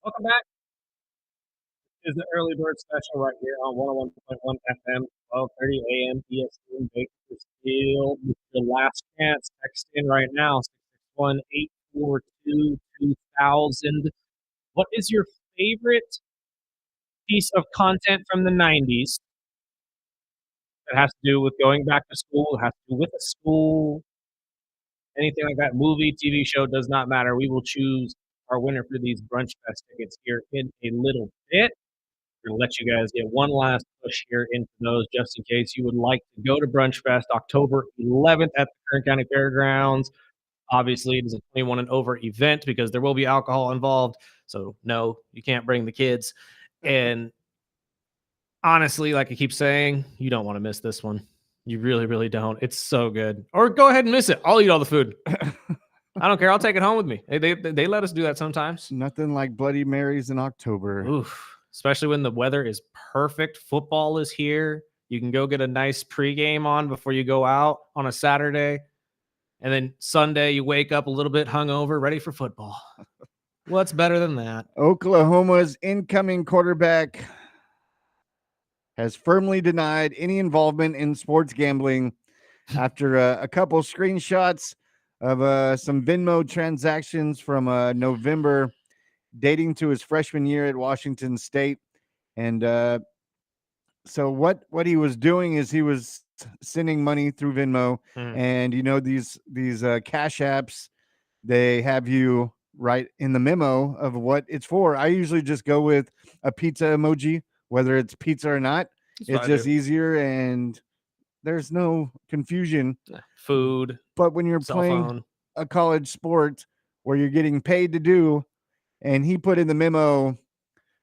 G: Welcome back. This is the early bird special right here on 101.1 FM, 12:30 a.m. ESPN Bakersfield. This is your last chance. Text in right now, 661-842-2000. What is your favorite piece of content from the 90s that has to do with going back to school, has to do with a school, anything like that, movie, TV show, does not matter. We will choose our winner for these Brunch Fest tickets here in a little bit. We're going to let you guys get one last push here into those just in case you would like to go to Brunch Fest October 11th at the Kern County Fairgrounds. Obviously, it is a 21 and over event because there will be alcohol involved. So, no, you can't bring the kids. And honestly, like I keep saying, you don't want to miss this one. You really, really don't. It's so good. Or go ahead and miss it. I'll eat all the food. I don't care. I'll take it home with me. They let us do that sometimes.
B: Nothing like Bloody Marys in October.
G: Oof. Especially when the weather is perfect. Football is here. You can go get a nice pregame on before you go out on a Saturday. And then Sunday, you wake up a little bit hungover, ready for football. What's better than that?
B: Oklahoma's incoming quarterback has firmly denied any involvement in sports gambling after a couple screenshots of some Venmo transactions from November dating to his freshman year at Washington State. And so what he was doing is he was sending money through Venmo. And, you know, these cash apps, they have you write in the memo of what it's for. I usually just go with a pizza emoji, whether it's pizza or not. It's just easier and there's no confusion.
G: Food.
B: But when you're playing a college sport where you're getting paid to do, and he put in the memo,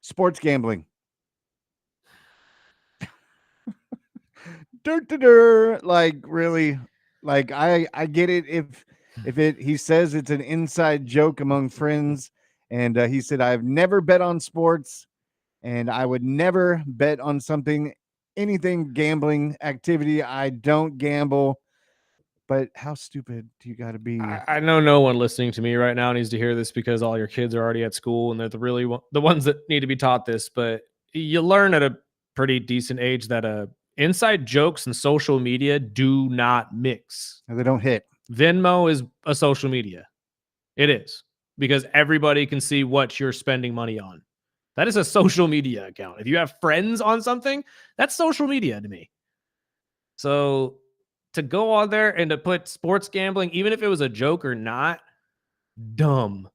B: sports gambling. Like, really, like I get it if he says it's an inside joke among friends, and he said, I've never bet on sports and I would never bet on anything gambling activity. I don't gamble. But how stupid do you got to be?
G: I know no one listening to me right now needs to hear this because all your kids are already at school and they're the ones that need to be taught this. But you learn at a pretty decent age that inside jokes and social media do not mix.
B: They don't hit.
G: Venmo is a social media. It is, because everybody can see what you're spending money on. That is a social media account. If you have friends on something, that's social media to me. So to go on there and to put sports gambling, even if it was a joke or not, dumb.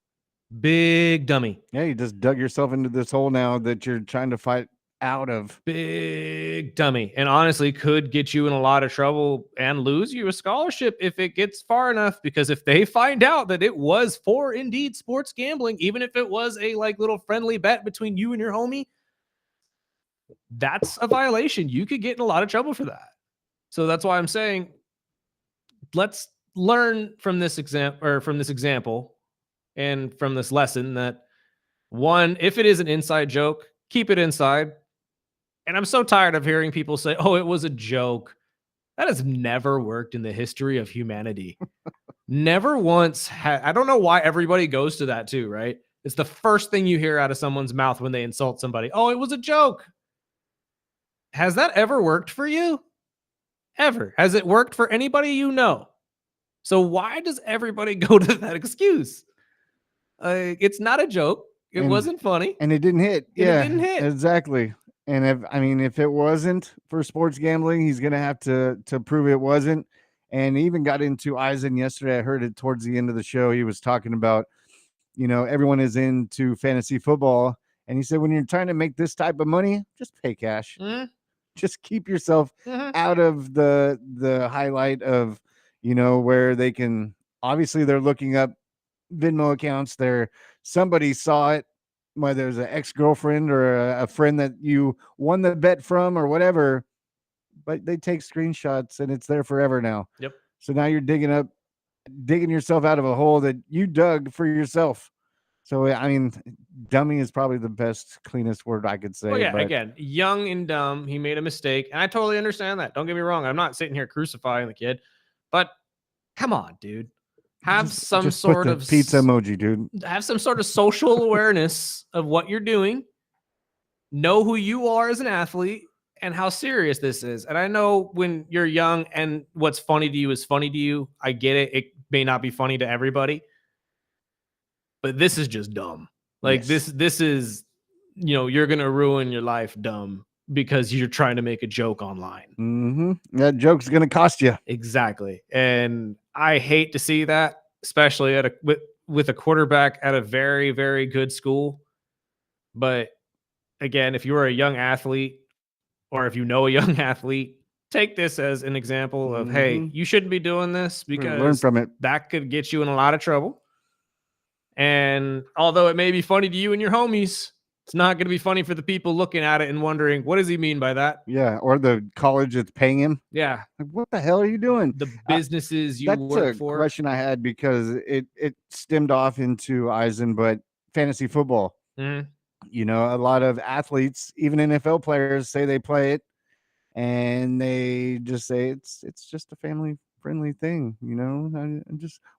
G: Big dummy.
B: Yeah, you just dug yourself into this hole now that you're trying to fight out of.
G: Big dummy. And honestly, could get you in a lot of trouble and lose you a scholarship if it gets far enough. Because if they find out that it was for indeed sports gambling, even if it was a like little friendly bet between you and your homie, that's a violation. You could get in a lot of trouble for that. So that's why I'm saying, let's learn from this example and from this lesson that, one, if it is an inside joke, keep it inside. And I'm so tired of hearing people say, oh, it was a joke. That has never worked in the history of humanity. Never once. I don't know why everybody goes to that too, right? It's the first thing you hear out of someone's mouth when they insult somebody. Oh, it was a joke. Has that ever worked for you? Ever? Has it worked for anybody you know? So why does everybody go to that excuse? It's not a joke. It wasn't funny.
B: And it didn't hit.
G: It didn't hit.
B: Exactly. And if it wasn't for sports gambling, he's going to have to prove it wasn't. And he even got into Eisen yesterday. I heard it towards the end of the show. He was talking about, you know, everyone is into fantasy football. And he said, when you're trying to make this type of money, just pay cash. Just keep yourself out of the highlight of, you know, where they can, obviously they're looking up Venmo accounts. Somebody saw it, whether it's an ex-girlfriend or a friend that you won the bet from or whatever, but they take screenshots and it's there forever now.
G: Yep.
B: So now you're digging yourself out of a hole that you dug for yourself. So, I mean, dummy is probably the best, cleanest word I could say.
G: Well, yeah, again, young and dumb. He made a mistake, and I totally understand that. Don't get me wrong. I'm not sitting here crucifying the kid, but come on, dude. have some
B: just
G: sort
B: put the
G: of
B: pizza emoji, dude.
G: have some sort of social awareness of what you're doing. Know who you are as an athlete and how serious this is. And I know when you're young and what's funny to you is funny to you. I get it. It may not be funny to everybody, but this is just dumb. Like
B: Yes.
G: this is, you're going to ruin your life dumb because you're trying to make a joke online.
B: Mm-hmm. That joke's going to cost you.
G: Exactly. And I hate to see that, especially with a quarterback at a very, very good school. But again, if you are a young athlete or if you know a young athlete, take this as an example of, hey, you shouldn't be doing this because
B: learn from it.
G: that could get you in a lot of trouble. And although it may be funny to you and your homies, it's not going to be funny for the people looking at it and wondering, what does he mean by that?
B: Yeah. Or the college that's paying him.
G: Yeah.
B: Like, what the hell are you doing?
G: The businesses you
B: That's
G: work
B: a
G: for.
B: question I had because it stemmed off into Eisen, but fantasy football.
G: Mhm.
B: You know, a lot of athletes, even NFL players, say they play it, and they just say it's just a family friendly thing. You know,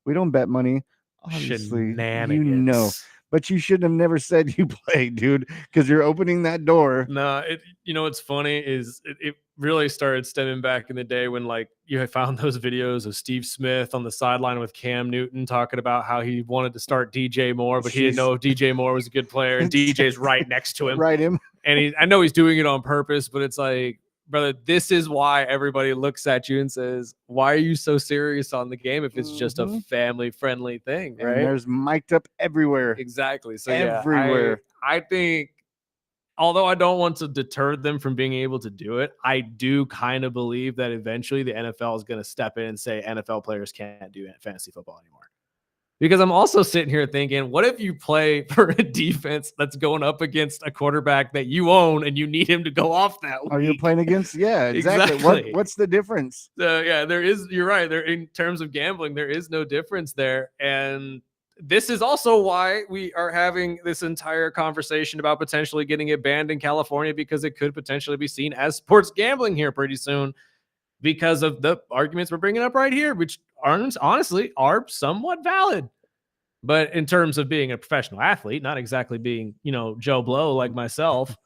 B: we don't bet money. Obviously,
G: Shenanigans.
B: but you should have never said you played, dude, because you're opening that door.
G: No, what's funny is it really started stemming back in the day when like you had found those videos of Steve Smith on the sideline with Cam Newton talking about how he wanted to start DJ Moore, but he didn't know if DJ Moore was a good player, and DJ's right next to him.
B: Right him.
G: And I know he's doing it on purpose, but it's like, brother, this is why everybody looks at you and says, why are you so serious on the game if it's just a family-friendly thing, right?
B: And there's mic'd up everywhere.
G: Exactly. So
B: everywhere.
G: yeah, I think, although I don't want to deter them from being able to do it, I do kind of believe that eventually the NFL is going to step in and say NFL players can't do fantasy football anymore. Because I'm also sitting here thinking, what if you play for a defense that's going up against a quarterback that you own and you need him to go off that week?
B: Are you playing against? Yeah, exactly. What's the difference?
G: Yeah, you're right. There, in terms of gambling, there is no difference there. And this is also why we are having this entire conversation about potentially getting it banned in California, because it could potentially be seen as sports gambling here pretty soon because of the arguments we're bringing up right here, which honestly are somewhat valid. But in terms of being a professional athlete, not exactly being, Joe Blow like myself,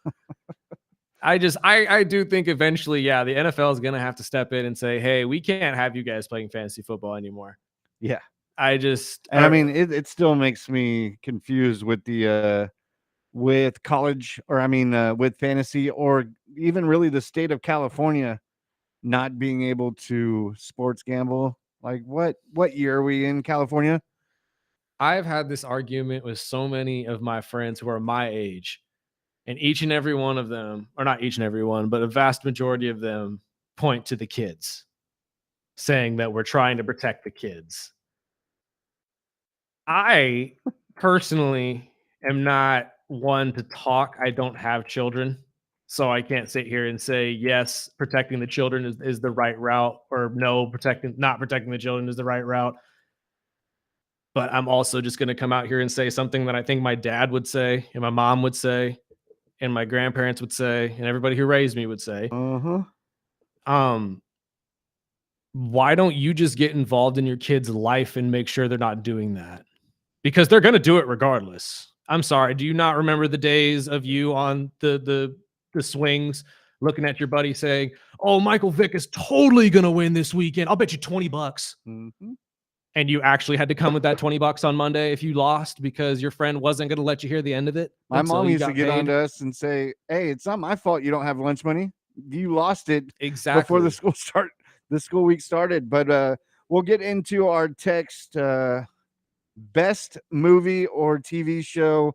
G: I do think eventually, yeah, the NFL is going to have to step in and say, hey, we can't have you guys playing fantasy football anymore.
B: Yeah.
G: I
B: mean, it still makes me confused with the with college, or with fantasy, or even really the state of California not being able to sports gamble. Like what year are we in California?
G: I've had this argument with so many of my friends who are my age, and each and every one of them, or not each and every one, but a vast majority of them point to the kids, saying that we're trying to protect the kids. I personally am not one to talk. I don't have children, so I can't sit here and say, yes, protecting the children is the right route, or no, not protecting the children is the right route. But I'm also just going to come out here and say something that I think my dad would say, and my mom would say, and my grandparents would say, and everybody who raised me would say. Why don't you just get involved in your kid's life and make sure they're not doing that? Because they're going to do it regardless. I'm sorry. Do you not remember the days of you on the swings looking at your buddy saying, oh, Michael Vick is totally going to win this weekend. I'll bet you $20. And you actually had to come with that $20 on Monday if you lost because your friend wasn't going to let you hear the end of it.
B: My mom used to get on to us and say, hey, it's not my fault you don't have lunch money. You lost it before the school week started. But we'll get into our text best movie or TV show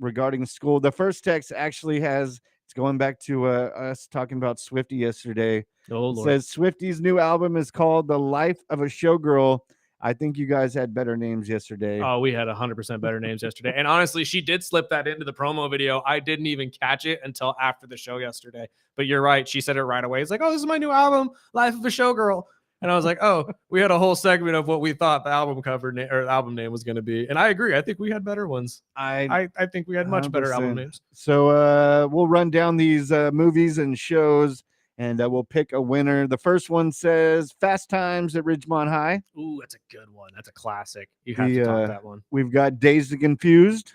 B: regarding school. The first text actually it's going back to us talking about Swiftie yesterday.
G: Oh,
B: It
G: Lord.
B: says Swiftie's new album is called The Life of a Showgirl. I think you guys had better names yesterday.
G: Oh, we had 100% better names yesterday. And honestly, she did slip that into the promo video. I didn't even catch it until after the show yesterday. But you're right. She said it right away. It's like, oh, this is my new album, Life of a Showgirl. And I was like, oh, we had a whole segment of what we thought the album cover or album name was going to be. And I agree. I think we had better ones. I think we had much better album names.
B: So we'll run down these movies and shows and we'll pick a winner. The first one says Fast Times at Ridgemont High.
G: Ooh, that's a good one. That's a classic. You have to talk that one.
B: We've got Dazed and Confused.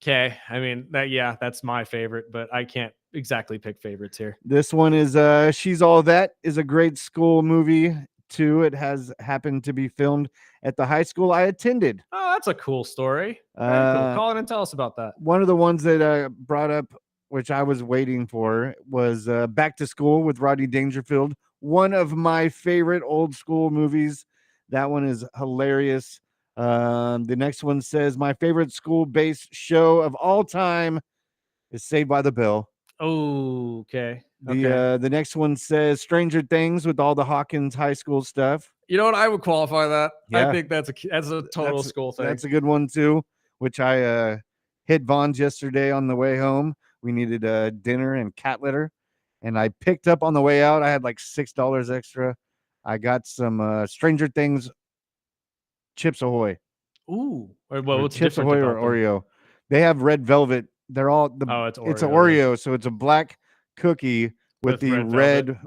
G: Okay. I mean, that's my favorite, but I can't exactly pick favorites here.
B: This one is She's All That is a great school movie too. It has happened to be filmed at the high school I attended.
G: Oh, that's a cool story. Very cool. Call in and tell us about that.
B: One of the ones that I brought up, which I was waiting for, was Back to School with Rodney Dangerfield. One of my favorite old school movies. That one is hilarious. The next one says my favorite school-based show of all time is Saved by the Bell.
G: Oh, okay.
B: The next one says Stranger Things with all the Hawkins High School stuff.
G: You know what? I would qualify that.
B: Yeah.
G: I think that's a total school thing.
B: That's a good one too, which I hit Vaughn's yesterday on the way home. We needed dinner and cat litter, and I picked up on the way out. I had like $6 extra. I got some Stranger Things Chips Ahoy.
G: Ooh. Well, what's
B: Chips Ahoy or Oreo? They have red velvet. They're all
G: it's Oreo.
B: It's an Oreo, so it's a black cookie with the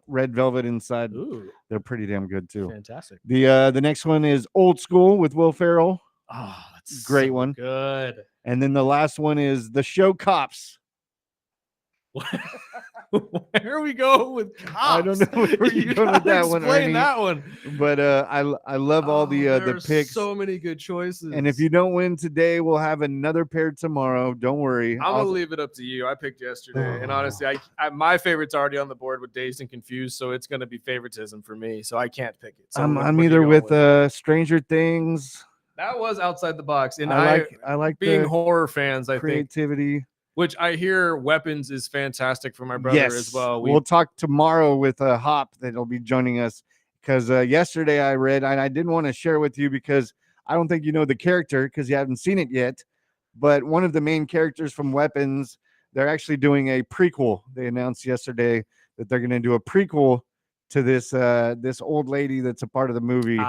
B: red velvet inside.
G: Ooh.
B: They're pretty damn good too.
G: Fantastic.
B: The next one is Old School with Will Ferrell.
G: Oh, that's
B: great
G: so
B: one.
G: Good.
B: And then the last one is The Show Cops.
G: Where are we going with cops?
B: I don't know where you're going with that one.
G: Explain that one.
B: But I love all the picks.
G: So many good choices.
B: And if you don't win today, we'll have another pair tomorrow. Don't worry.
G: I'm gonna leave it up to you. I picked yesterday, and honestly, I my favorite's already on the board with Dazed and Confused, so it's gonna be favoritism for me. So I can't pick it. So
B: I'm either with Stranger Things.
G: That was outside the box, and
B: I like
G: being horror fans. I think
B: creativity.
G: Which I hear Weapons is fantastic for my brother as well.
B: We'll talk tomorrow with Hop that'll be joining us, because yesterday I read, and I didn't want to share with you because I don't think you know the character because you haven't seen it yet. But one of the main characters from Weapons, they're actually doing a prequel. They announced yesterday that they're going to do a prequel to this old lady that's a part of the movie.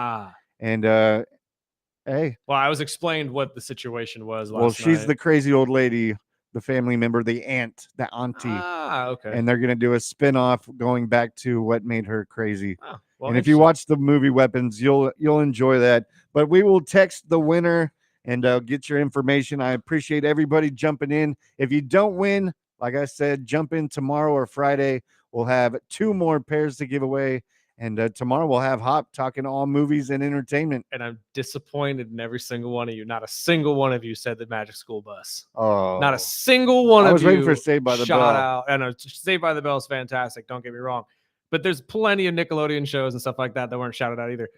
B: And hey,
G: well, I was explained what the situation was last
B: night. She's the crazy old lady. The family member, the auntie.
G: Okay.
B: And they're going to do a spinoff going back to what made her crazy.
G: Well,
B: and if you watch the movie Weapons, you'll enjoy that. But we will text the winner and get your information. I appreciate everybody jumping in. If you don't win, like I said, jump in tomorrow or Friday. We'll have 2 more pairs to give away. And tomorrow we'll have Hop talking all movies and entertainment.
G: And I'm disappointed in every single one of you. Not a single one of you said the Magic School Bus.
B: Oh,
G: not a single one of you.
B: I was waiting for Saved by the Bell.
G: Out. And Saved by the Bell is fantastic. Don't get me wrong. But there's plenty of Nickelodeon shows and stuff like that weren't shouted out either.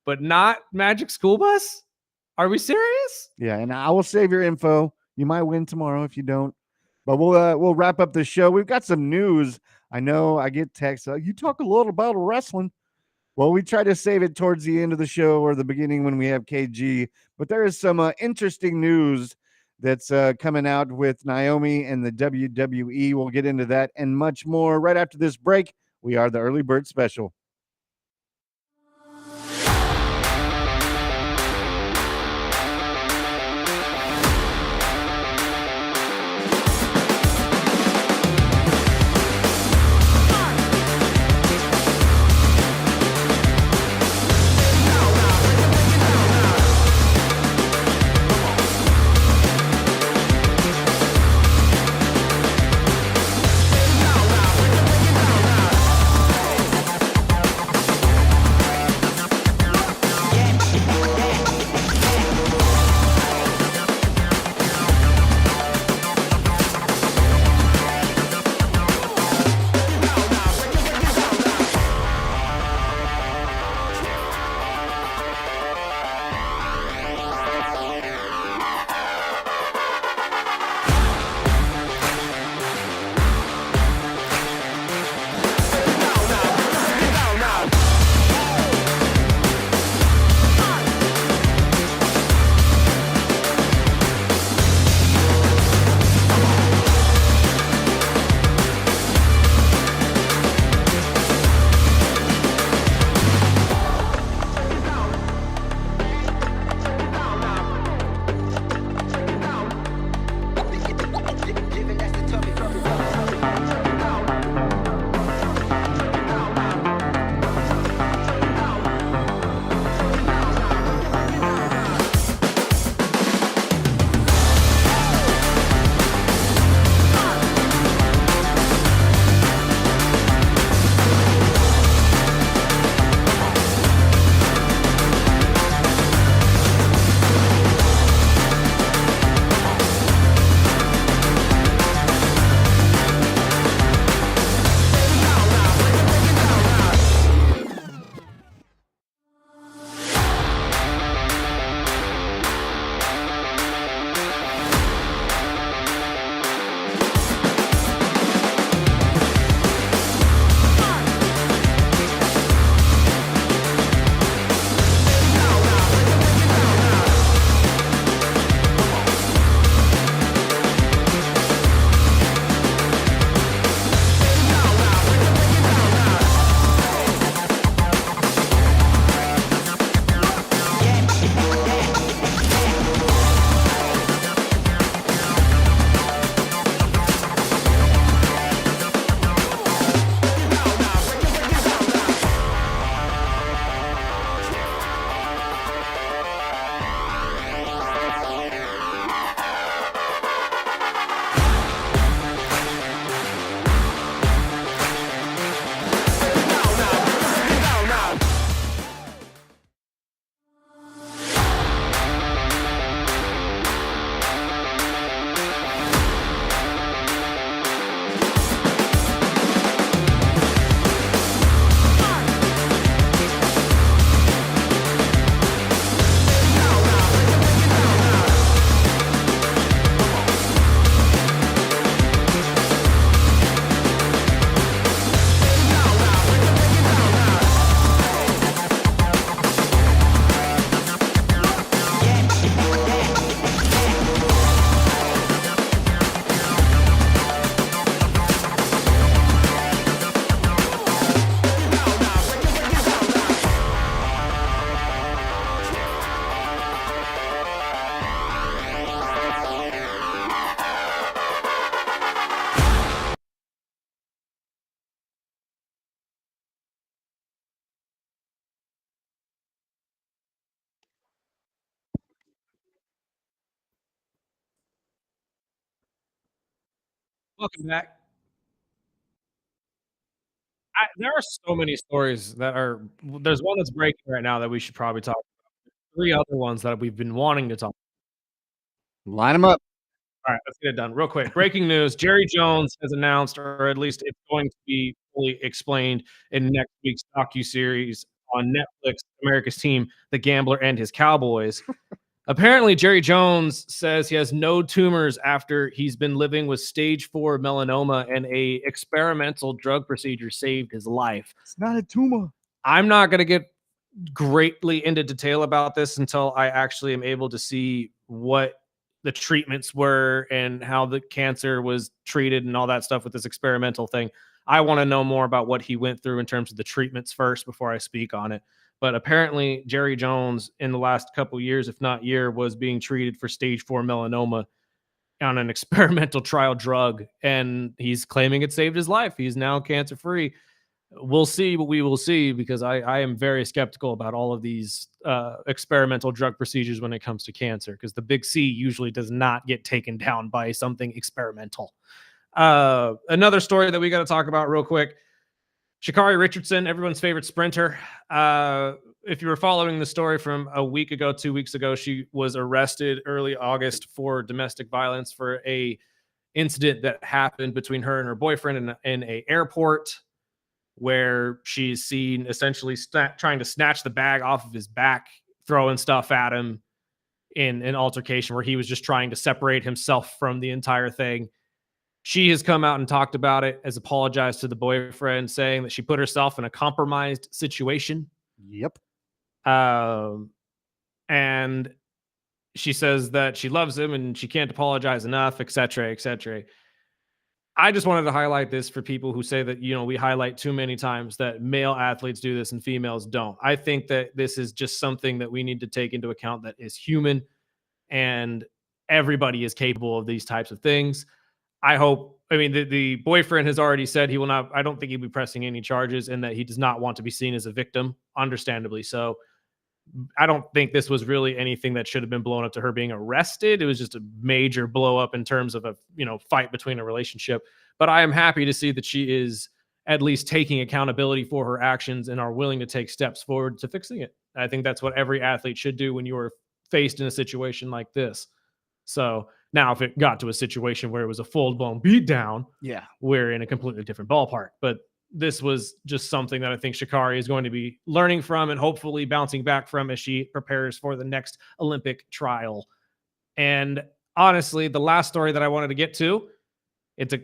G: But not Magic School Bus? Are we serious?
B: Yeah, and I will save your info. You might win tomorrow if you don't. But we'll wrap up the show. We've got some news. I know I get texts. You talk a little about wrestling. Well, we try to save it towards the end of the show or the beginning when we have KG. But there is some interesting news that's coming out with Naomi and the WWE. We'll get into that and much more right after this break. We are the Early Bird Special.
G: Welcome back. There are so many stories that are. There's one that's breaking right now that we should probably talk about. 3 other ones that we've been wanting to talk.
B: Line them up.
G: All right, let's get it done real quick. Breaking news: Jerry Jones has announced, or at least it's going to be fully explained in next week's docuseries on Netflix, America's Team, The Gambler and His Cowboys. Apparently, Jerry Jones says he has no tumors after he's been living with stage 4 melanoma, and a experimental drug procedure saved his life.
B: It's not a tumor.
G: I'm not going to get greatly into detail about this until I actually am able to see what the treatments were and how the cancer was treated and all that stuff with this experimental thing. I want to know more about what he went through in terms of the treatments first before I speak on it. But apparently Jerry Jones in the last couple years, if not year, was being treated for stage 4 melanoma on an experimental trial drug, and he's claiming it saved his life. He's now cancer free. We'll see what we will see, because I am very skeptical about all of these experimental drug procedures when it comes to cancer, because the big C usually does not get taken down by something experimental. Another story that we got to talk about real quick. Sha'Carri Richardson, everyone's favorite sprinter. If you were following the story from a week ago, 2 weeks ago, she was arrested early August for domestic violence for a incident that happened between her and her boyfriend in a airport, where she's seen essentially trying to snatch the bag off of his back, throwing stuff at him in an altercation where he was just trying to separate himself from the entire thing. She has come out and talked about it, has apologized to the boyfriend, saying that she put herself in a compromised situation.
B: Yep.
G: And she says that she loves him and she can't apologize enough, etc., etc. I just wanted to highlight this for people who say that, we highlight too many times that male athletes do this and females don't. I think that this is just something that we need to take into account, that is human, and everybody is capable of these types of things. The boyfriend has already said he will not, I don't think he'll be pressing any charges, and that he does not want to be seen as a victim, understandably so. I don't think this was really anything that should have been blown up to her being arrested. It was just a major blow up in terms of a fight between a relationship. But I am happy to see that she is at least taking accountability for her actions and are willing to take steps forward to fixing it. I think that's what every athlete should do when you are faced in a situation like this. So now, if it got to a situation where it was a full-blown beatdown, we're in a completely different ballpark. But this was just something that I think Sha'Carri is going to be learning from and hopefully bouncing back from as she prepares for the next Olympic trial. And honestly, the last story that I wanted to get to, it's a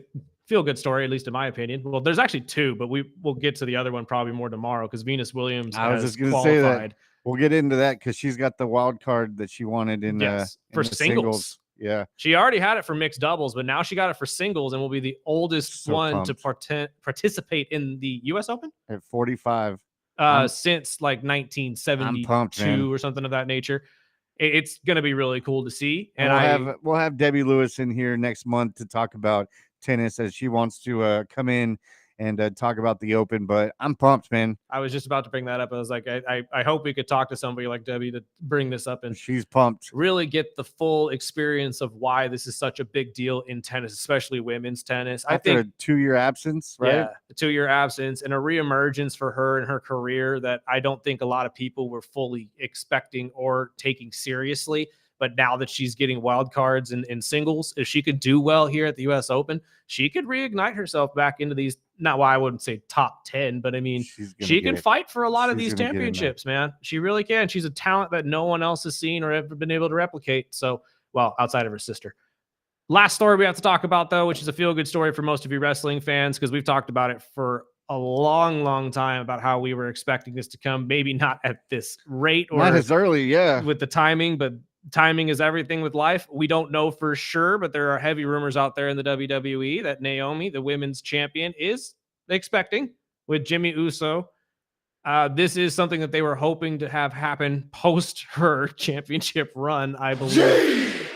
G: feel-good story, at least in my opinion. Well, there's actually two, but we'll get to the other one probably more tomorrow, because Venus Williams has qualified. Say that.
B: We'll get into that because she's got the wild card that she wanted
G: for singles.
B: Yeah.
G: She already had it for mixed doubles, but now she got it for singles and will be the oldest one to participate in the U.S. Open
B: at 45
G: since like 1972 or something of that nature. It's going to be really cool to see. And
B: we'll have Debbie Lewis in here next month to talk about tennis, as she wants to come in and talk about the Open. But I'm pumped, man.
G: I was just about to bring that up. I was like, I hope we could talk to somebody like Debbie to bring this up, and
B: she's pumped.
G: Really get the full experience of why this is such a big deal in tennis, especially women's tennis.
B: After I think a 2-year absence, right?
G: Yeah, a 2-year absence and a reemergence for her in her career that I don't think a lot of people were fully expecting or taking seriously. But now that she's getting wild cards in singles, if she could do well here at the U.S. Open, she could reignite herself back into these. Not why I wouldn't say top 10, but I mean, she can fight for a lot of these championships, man. She really can. She's a talent that no one else has seen or ever been able to replicate. So, well, outside of her sister. Last story we have to talk about, though, which is a feel-good story for most of you wrestling fans, because we've talked about it for a long, long time about how we were expecting this to come. Maybe not at this rate or
B: not as early,
G: with the timing, but timing is everything with life. We don't know for sure, but there are heavy rumors out there in the WWE that Naomi, the women's champion, is expecting with Jimmy Uso. This is something that they were hoping to have happen post her championship run, I believe.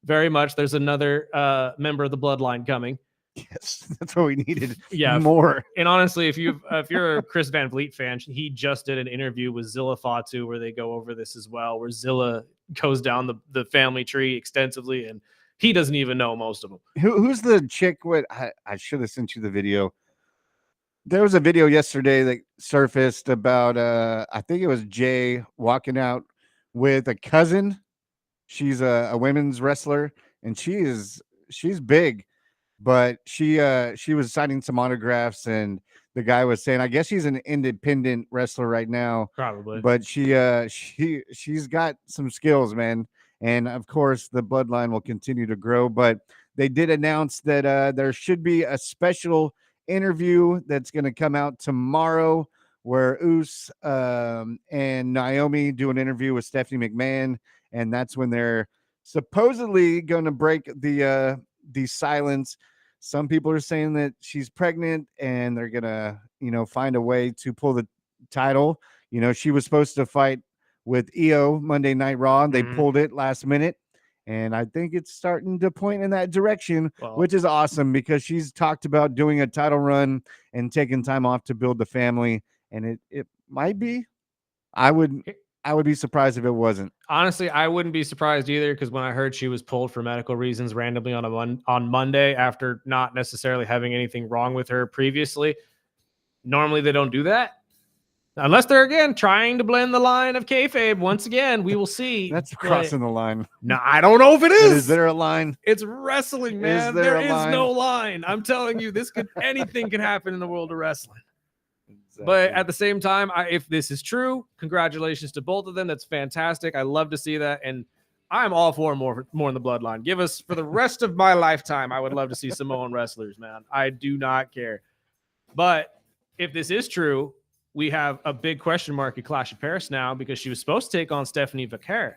G: Very much. There's another member of the bloodline coming.
B: Yes, that's what we needed.
G: Yeah,
B: more.
G: And honestly, if you're a Chris Van Vliet fan, he just did an interview with Zilla Fatu where they go over this as well, where Zilla goes down the family tree extensively and He doesn't even know most of them.
B: Who's the chick? I should have sent you the video. There was a video yesterday that surfaced about I think it was Jay walking out with a cousin. She's a women's wrestler, and she's big, but she was signing some autographs, and the guy was saying, I guess she's an independent wrestler right now,
G: Probably,
B: but she's got some skills, man. And of course, the bloodline will continue to grow. But they did announce that there should be a special interview that's going to come out tomorrow, where and Naomi do an interview with Stephanie McMahon, and that's when they're supposedly going to break the silence. Some people are saying that she's pregnant, and they're gonna, find a way to pull the title. She was supposed to fight with Io Monday Night Raw, and they pulled it last minute. And I think it's starting to point in that direction, which is awesome, because she's talked about doing a title run and taking time off to build the family. And it might be. I would be surprised if it wasn't.
G: Honestly, I wouldn't be surprised either, because when I heard she was pulled for medical reasons randomly on Monday after not necessarily having anything wrong with her previously, normally they don't do that. Unless they're, again, trying to blend the line of kayfabe. Once again, we will see.
B: That's crossing the line.
G: No, I don't know if it is.
B: Is there a line?
G: It's wrestling, man. There is no line. I'm telling you, anything can happen in the world of wrestling. Exactly. But at the same time, if this is true, congratulations to both of them. That's fantastic. I love to see that. And I'm all for more in the bloodline. Give us, for the rest of my lifetime, I would love to see Samoan wrestlers, man. I do not care. But if this is true, we have a big question mark at Clash of Paris now, because she was supposed to take on Stephanie Vaquer.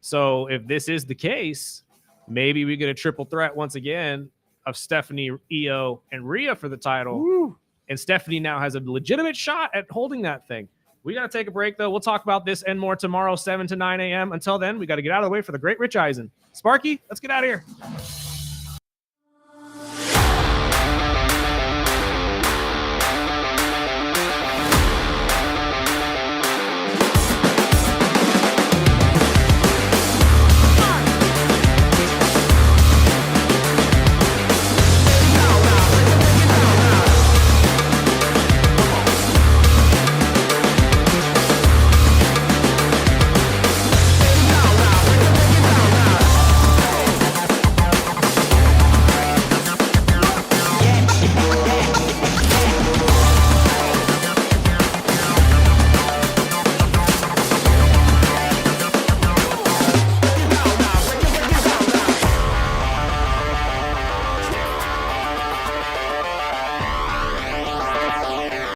G: So if this is the case, maybe we get a triple threat once again of Stephanie, Io, and Rhea for the title.
B: Woo. And
G: Stephanie now has a legitimate shot at holding that thing. We got to take a break, though. We'll talk about this and more tomorrow, 7 to 9 a.m. Until then, we got to get out of the way for the great Rich Eisen. Sparky, let's get out of here.